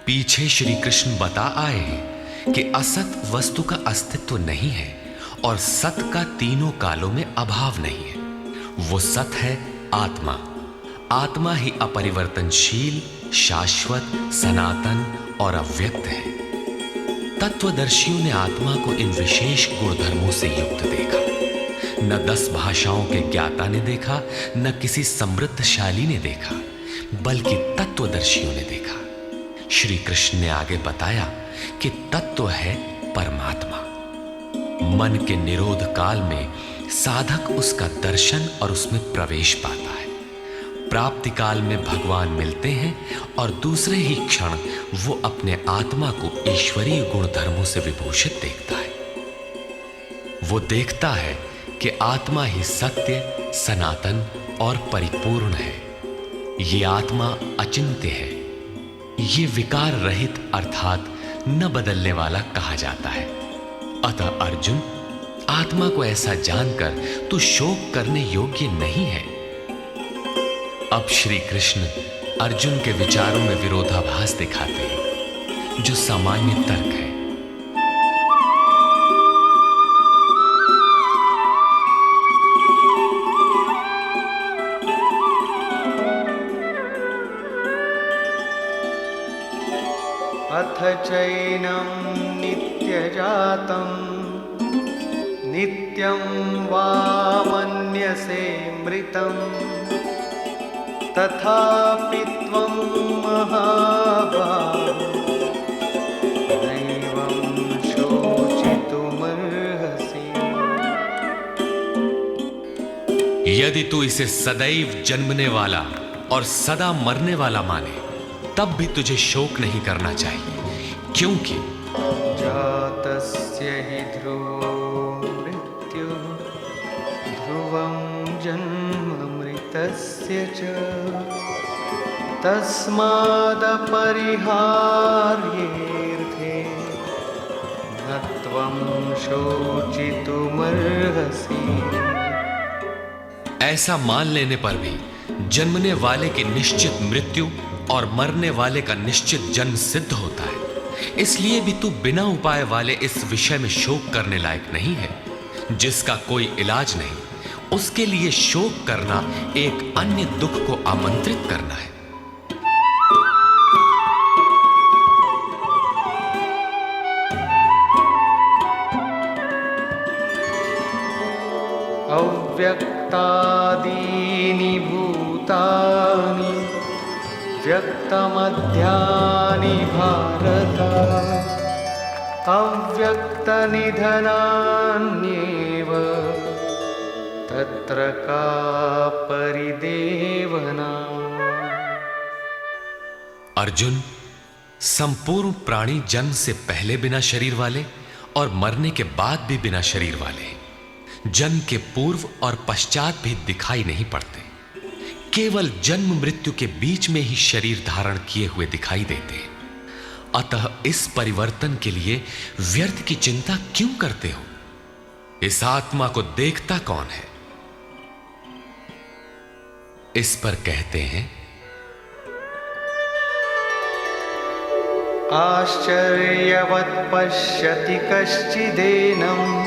पीछे श्री कृष्ण बता आए हैं कि असत वस्तु का अस्तित्व नहीं है और सत का तीनों कालों में अभाव नहीं है। वो सत है आत्मा। आत्मा ही अपरिवर्तनशील, शाश्वत, सनातन और अव्यक्त है। तत्वदर्शियों ने आत्मा को इन विशेष गुणधर्मों से युक्त देखा। न 10 भाषाओं के ज्ञाता ने देखा, न किसी समृद्धशाली ने देखा, बल्कि तत्वदर्शियों ने देखा। श्री कृष्ण ने आगे बताया कि तत्व है परमात्मा। मन के निरोध काल में साधक उसका दर्शन और उसमें प्रवेश पाता है। प्राप्ति काल में भगवान मिलते हैं और दूसरे ही क्षण वो अपने आत्मा को ईश्वरीय गुणधर्मों से विभूषित देखता है। वो देखता है कि आत्मा ही सत्य, सनातन और परिपूर्ण है। ये आत्मा अचिंत्य है। ये विकार रहित अर्थात न बदलने वाला कहा जाता है। अतः अर्जुन, आत्मा को ऐसा जानकर तू शोक करने योग्य नहीं है। अब श्री कृष्ण अर्जुन के विचारों में विरोधाभास दिखाते हैं, जो सामान्य तर्क है। अथ चैनं नित्यजातं नित्यं वा मन्यसे मृतं तथापि त्वं महाबाहो नैवं शोचितुमर्हसि। यदि तू इसे सदैव जन्मने वाला और सदा मरने वाला माने, तब भी तुझे शोक नहीं करना चाहिए, क्योंकि जातस्य हि ध्रुवो मृत्युः ध्रुवं जन्म मृतस्य च तस्मादपरिहार्येऽर्थे न त्वं शोचितुमर्हसि। ऐसा मान लेने पर भी जन्मने वाले की निश्चित मृत्यु और मरने वाले का निश्चित जन्म सिद्ध होता है। इसलिए भी तू बिना उपाय वाले इस विषय में शोक करने लायक नहीं है। जिसका कोई इलाज नहीं, उसके लिए शोक करना एक अन्य दुख को आमंत्रित करना है। अव्यक्तादीनि भूतानि व्यक्तमध्यानि भारत अव्यक्तनिधनान्येव तत्र का परिदेवना। अर्जुन, संपूर्ण प्राणी जन्म से पहले बिना शरीर वाले और मरने के बाद भी बिना शरीर वाले हैं। जन्म के पूर्व और पश्चात भी दिखाई नहीं पड़ते, केवल जन्म मृत्यु के बीच में ही शरीर धारण किए हुए दिखाई देते हैं। अतः इस परिवर्तन के लिए व्यर्थ की चिंता क्यों करते हो? इस आत्मा को देखता कौन है? इस पर कहते हैं, आश्चर्यवत् पश्यति कश्चिदेनम्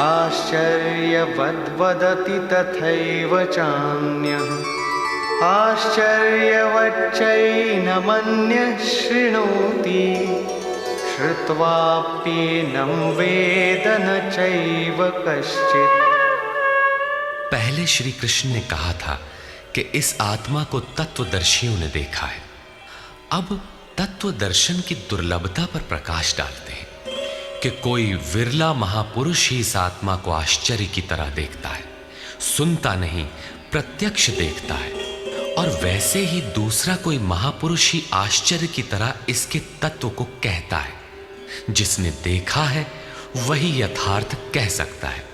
आश्चर्यवद्वदति तथैव चान्यः आश्चर्यवच्चैनमन्यः शृणोति श्रुत्वाप्येनं वेद न चैव कश्चित्। पहले श्री कृष्ण ने कहा था कि इस आत्मा को तत्वदर्शियों ने देखा है। अब तत्व दर्शन की दुर्लभता पर प्रकाश डालते हैं कि कोई विरला महापुरुष ही इस आत्मा को आश्चर्य की तरह देखता है, सुनता नहीं प्रत्यक्ष देखता है। और वैसे ही दूसरा कोई महापुरुष ही आश्चर्य की तरह इसके तत्व को कहता है। जिसने देखा है वही यथार्थ कह सकता है।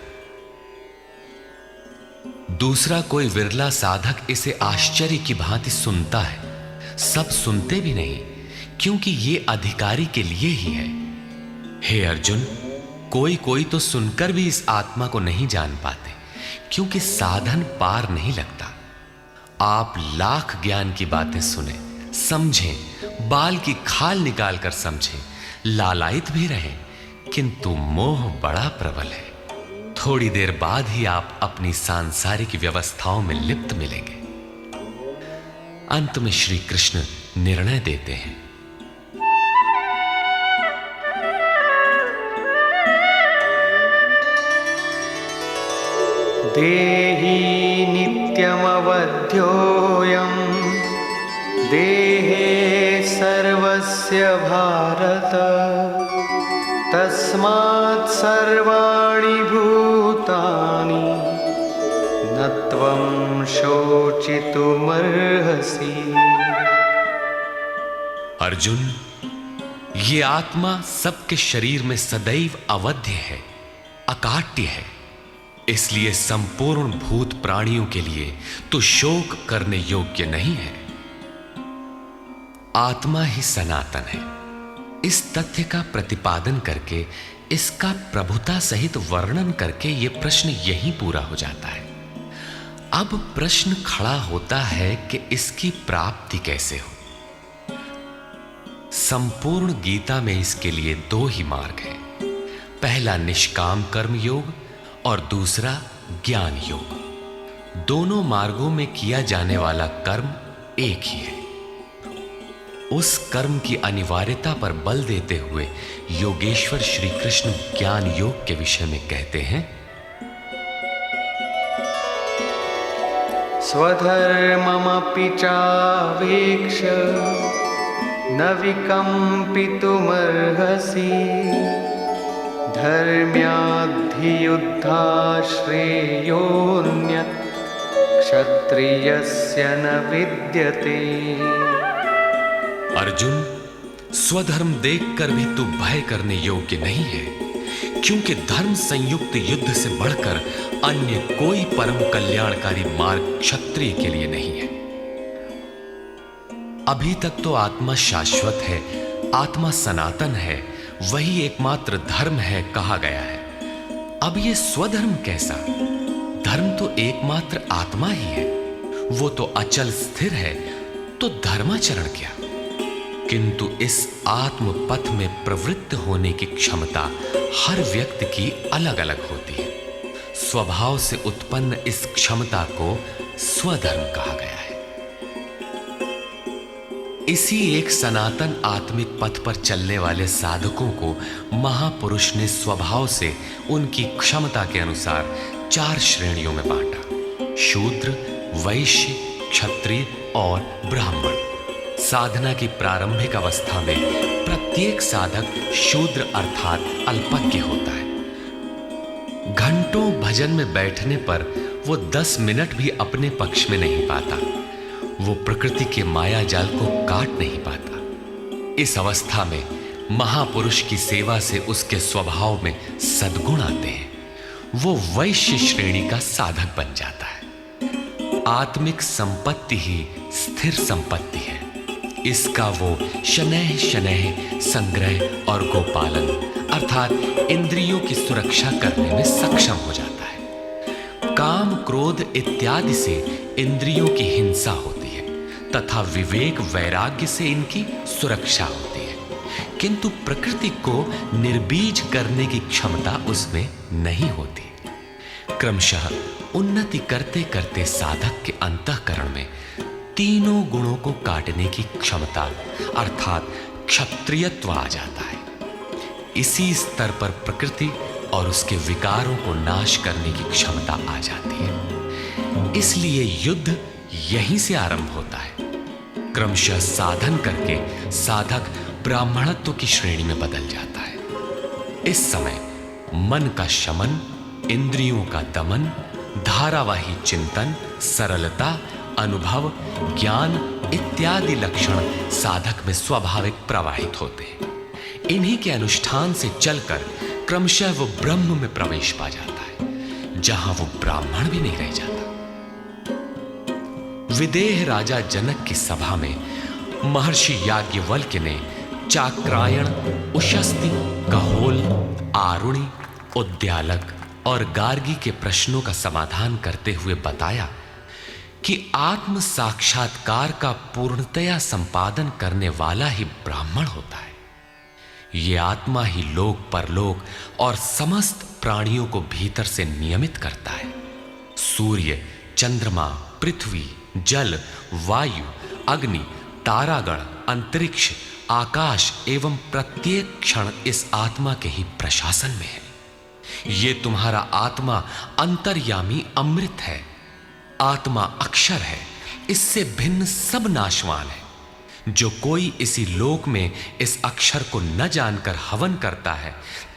दूसरा कोई विरला साधक इसे आश्चर्य की भांति सुनता है। सब सुनते भी नहीं, क्योंकि ये अधिकारी के लिए ही है। हे अर्जुन, कोई कोई तो सुनकर भी इस आत्मा को नहीं जान पाते, क्योंकि साधन पार नहीं लगता। आप लाख ज्ञान की बातें सुने, समझें, बाल की खाल निकाल कर समझें, लालायित भी रहें, किंतु मोह बड़ा प्रबल है। थोड़ी देर बाद ही आप अपनी सांसारिक व्यवस्थाओं में लिप्त मिलेंगे। अंत में श्री कृष्ण निर्णय देते हैं, देहि नित्यमवध्योऽयं देहे सर्वस्य भारत तस्मात् सर्वाणि भूतानि न त्वं शोचितुमर्हसि। अर्जुन, ये आत्मा सबके शरीर में सदैव अवध्य है, अकाट्य है। इसलिए संपूर्ण भूत प्राणियों के लिए तो शोक करने योग्य नहीं है। आत्मा ही सनातन है। इस तथ्य का प्रतिपादन करके, इसका प्रभुता सहित वर्णन करके यह प्रश्न यहीं पूरा हो जाता है। अब प्रश्न खड़ा होता है कि इसकी प्राप्ति कैसे हो। संपूर्ण गीता में इसके लिए दो ही मार्ग हैं। पहला निष्काम कर्म योग और दूसरा ज्ञान योग। दोनों मार्गों में किया जाने वाला कर्म एक ही है। उस कर्म की अनिवार्यता पर बल देते हुए योगेश्वर श्री कृष्ण ज्ञान योग के विषय में कहते हैं, स्वधर्ममपि चावेक्ष्य न विकम्पितुमर्हसि धर्म्याद्धियुद्धा श्रेयोऽन्यत् क्षत्रियस्य न विद्यते। अर्जुन, स्वधर्म देखकर भी तू भय करने योग्य नहीं है, क्योंकि धर्म संयुक्त युद्ध से बढ़कर अन्य कोई परम कल्याणकारी मार्ग क्षत्रिय के लिए नहीं है। अभी तक तो आत्मा शाश्वत है, आत्मा सनातन है, वही एकमात्र धर्म है कहा गया है। अब यह स्वधर्म कैसा? धर्म तो एकमात्र आत्मा ही है, वो तो अचल स्थिर है, तो धर्माचरण क्या? किंतु इस आत्म पथ में प्रवृत्त होने की क्षमता हर व्यक्ति की अलग अलग होती है। स्वभाव से उत्पन्न इस क्षमता को स्वधर्म कहा गया है। इसी एक सनातन आत्मिक पथ पर चलने वाले साधकों को महापुरुष ने स्वभाव से उनकी क्षमता के अनुसार 4 श्रेणियों में बांटा: शूद्र, वैश्य, क्षत्रिय और ब्राह्मण। साधना की प्रारंभिक अवस्था में प्रत्येक साधक शूद्र अर्थात अल्पज्ञ होता है। घंटों भजन में बैठने पर वो 10 मिनट भी अपने पक्ष में नहीं पाता। वो प्रकृति के माया जाल को काट नहीं पाता। इस अवस्था में महापुरुष की सेवा से उसके स्वभाव में सद्गुण आते हैं। वो वैश्य श्रेणी का साधक बन जाता है। आत्मिक संपत्ति ही स्थिर संपत्ति है। इसका वो शनैः शनैः संग्रह और गोपालन अर्थात इंद्रियों की सुरक्षा करने में सक्षम हो जाता है। काम, क्रोध इत्यादि से इंद्रियों की हिंसा होती है तथा विवेक, वैराग्य से इनकी सुरक्षा होती है, किंतु प्रकृति को निर्बीज करने की क्षमता उसमें नहीं होती। क्रमशः उन्नति करते करते साधक के अंतःकरण में तीनों गुणों को काटने की क्षमता अर्थात क्षत्रियत्व आ जाता है। इसी स्तर पर प्रकृति और उसके विकारों को नाश करने की क्षमता आ जाती है। इसलिए युद्ध यहीं से आरंभ होता है। क्रमशः साधन करके साधक ब्राह्मणत्व की श्रेणी में बदल जाता है। इस समय मन का शमन, इंद्रियों का दमन, धारावाही चिंतन, सरलता, अनुभव, ज्ञान इत्यादि लक्षण साधक में स्वाभाविक प्रवाहित होते हैं। इन्हीं के अनुष्ठान से चलकर क्रमशः वो ब्रह्म में प्रवेश पा जाता है, जहां वो ब्राह्मण भी नहीं रह जाता। विदेह राजा जनक की सभा में महर्षि याज्ञवल्क्य ने चाक्रायण, उशस्ति, कहोल, आरुणि, उद्यालक और गार्गी के प्रश्नों का समाधान करते हुए बताया कि आत्म साक्षात्कार का पूर्णतया संपादन करने वाला ही ब्राह्मण होता है। ये आत्मा ही लोक परलोक और समस्त प्राणियों को भीतर से नियमित करता है। सूर्य, चंद्रमा, पृथ्वी, जल, वायु, अग्नि, तारागण, अंतरिक्ष, आकाश एवं प्रत्येक क्षण इस आत्मा के ही प्रशासन में है। ये तुम्हारा आत्मा अंतर्यामी अमृत है। आत्मा अक्षर है, इससे भिन्न सब नाशवान है। जो कोई इसी लोक में इस अक्षर को न जानकर हवन करता है,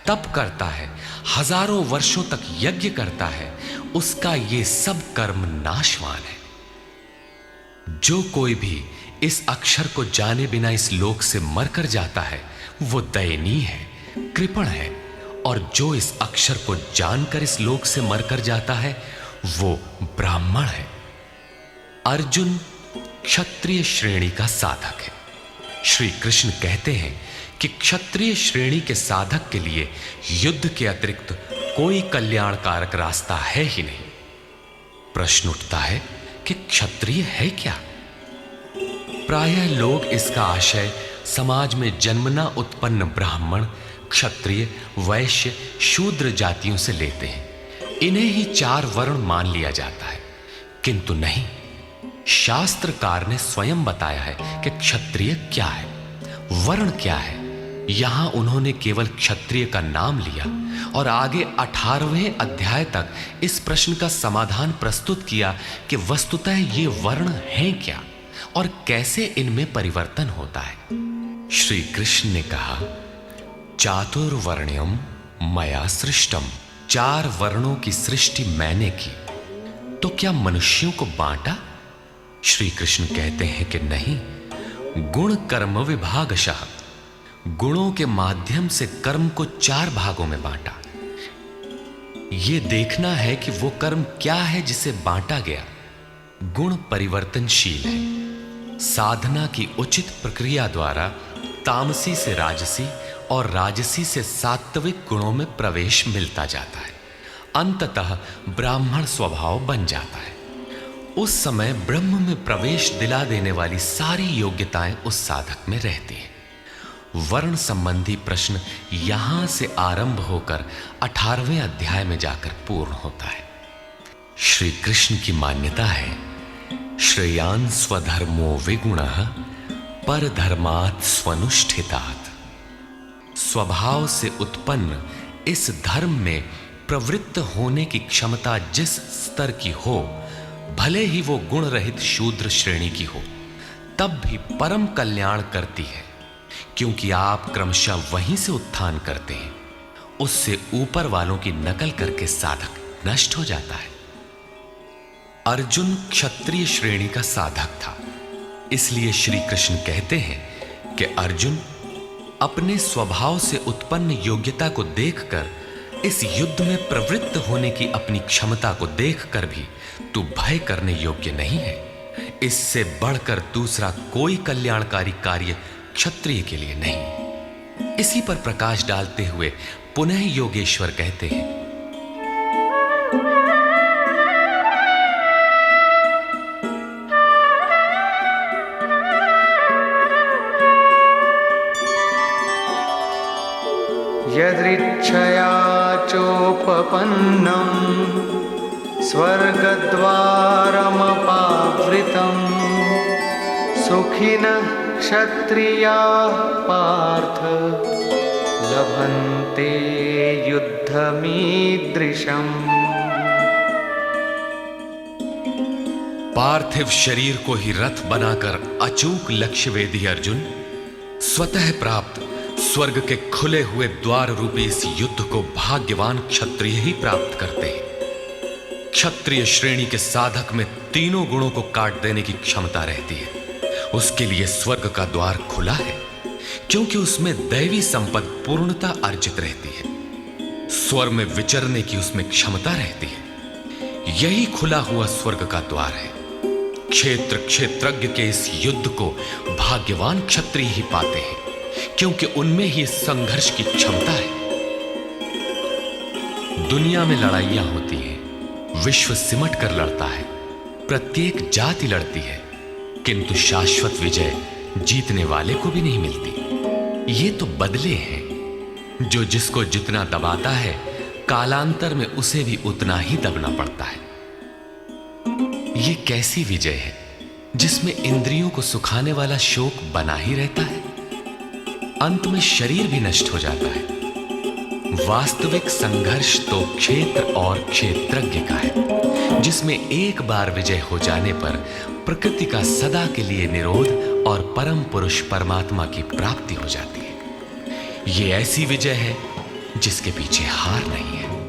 तप करता है, हजारों वर्षों तक यज्ञ करता है, उसका ये सब कर्म नाशवान है। जो कोई भी इस अक्षर को जाने बिना इस लोक से मरकर जाता है, वो दयनीय है, कृपण है और जो इस अक्षर को जानकर इस लोक से मरकर जाता है वो ब्राह्मण है। अर्जुन क्षत्रिय श्रेणी का साधक है। श्री कृष्ण कहते हैं कि क्षत्रिय श्रेणी के साधक के लिए युद्ध के अतिरिक्त कोई कल्याणकारक रास्ता है ही नहीं। प्रश्न उठता है कि क्षत्रिय है क्या? प्रायः लोग इसका आशय समाज में जन्मना उत्पन्न ब्राह्मण, क्षत्रिय, वैश्य, शूद्र जातियों से लेते हैं। इन्हें ही 4 वर्ण मान लिया जाता है, किंतु नहीं। शास्त्रकार ने स्वयं बताया है कि क्षत्रिय क्या है, वर्ण क्या है। यहां उन्होंने केवल क्षत्रिय का नाम लिया और आगे 18वें अध्याय तक इस प्रश्न का समाधान प्रस्तुत किया कि वस्तुतः ये वर्ण हैं क्या और कैसे इनमें परिवर्तन होता है। श्री कृष्ण ने कहा, चातुर्वर्ण्यम मया सृष्टम, 4 वर्णों की सृष्टि मैंने की, तो क्या मनुष्यों को बांटा? श्री कृष्ण कहते हैं कि नहीं, गुण कर्म विभागशः, गुणों के माध्यम से कर्म को 4 भागों में बांटा। यह देखना है कि वो कर्म क्या है जिसे बांटा गया। गुण परिवर्तनशील है। साधना की उचित प्रक्रिया द्वारा तामसी से राजसी और राजसी से सात्विक गुणों में प्रवेश मिलता जाता है। अंततः ब्राह्मण स्वभाव बन जाता है। उस समय ब्रह्म में प्रवेश दिला देने वाली सारी योग्यताएं उस साधक में रहती हैं। वर्ण संबंधी प्रश्न यहां से आरंभ होकर 18वें अध्याय में जाकर पूर्ण होता है। श्री कृष्ण की मान्यता है, श्रेयान् स्वधर्मो विगुणः परधर्मात् स्वनुष्ठितात्। स्वभाव से उत्पन्न इस धर्म में प्रवृत्त होने की क्षमता जिस स्तर की हो, भले ही वो गुण रहित शूद्र श्रेणी की हो, तब भी परम कल्याण करती है, क्योंकि आप क्रमशः वहीं से उत्थान करते हैं। उससे ऊपर वालों की नकल करके साधक नष्ट हो जाता है। अर्जुन क्षत्रिय श्रेणी का साधक था, इसलिए श्री कृष्ण कहते हैं कि अर्जुन, अपने स्वभाव से उत्पन्न योग्यता को देखकर, इस युद्ध में प्रवृत्त होने की अपनी क्षमता को देखकर भी तू भय करने योग्य नहीं है। इससे बढ़कर दूसरा कोई कल्याणकारी कार्य क्षत्रिय के लिए नहीं। इसी पर प्रकाश डालते हुए पुनः योगेश्वर कहते हैं, यदृच्छया चोपपन्नं स्वर्गद्वारमपावृतं सुखिनः क्षत्रियाः पार्थ लभन्ते युद्धमीदृशम्। पार्थिव शरीर को ही रथ बनाकर अचूक लक्ष्यवेदी अर्जुन स्वतः प्राप्त स्वर्ग के खुले हुए द्वार रूपी इस युद्ध को भाग्यवान क्षत्रिय ही प्राप्त करते हैं। क्षत्रिय श्रेणी के साधक में तीनों गुणों को काट देने की क्षमता रहती है। उसके लिए स्वर्ग का द्वार खुला है, क्योंकि उसमें दैवी संपद पूर्णता अर्जित रहती है। स्वर्ग में विचरने की उसमें क्षमता रहती है। यही खुला हुआ स्वर्ग का द्वार है। क्षेत्र क्षेत्रज्ञ के इस युद्ध को भाग्यवान क्षत्रिय ही पाते हैं, क्योंकि उनमें ही संघर्ष की क्षमता है। दुनिया में लड़ाइयां होती हैं, विश्व सिमट कर लड़ता है, प्रत्येक जाति लड़ती है, किंतु शाश्वत विजय जीतने वाले को भी नहीं मिलती। ये तो बदले हैं। जो जिसको जितना दबाता है, कालांतर में उसे भी उतना ही दबना पड़ता है। ये कैसी विजय है जिसमें इंद्रियों को सुखाने वाला शोक बना ही रहता है, अंत में शरीर भी नष्ट हो जाता है। वास्तविक संघर्ष तो क्षेत्र और क्षेत्रज्ञ का है, जिसमें एक बार विजय हो जाने पर प्रकृति का सदा के लिए निरोध और परम पुरुष परमात्मा की प्राप्ति हो जाती है। ये ऐसी विजय है जिसके पीछे हार नहीं है।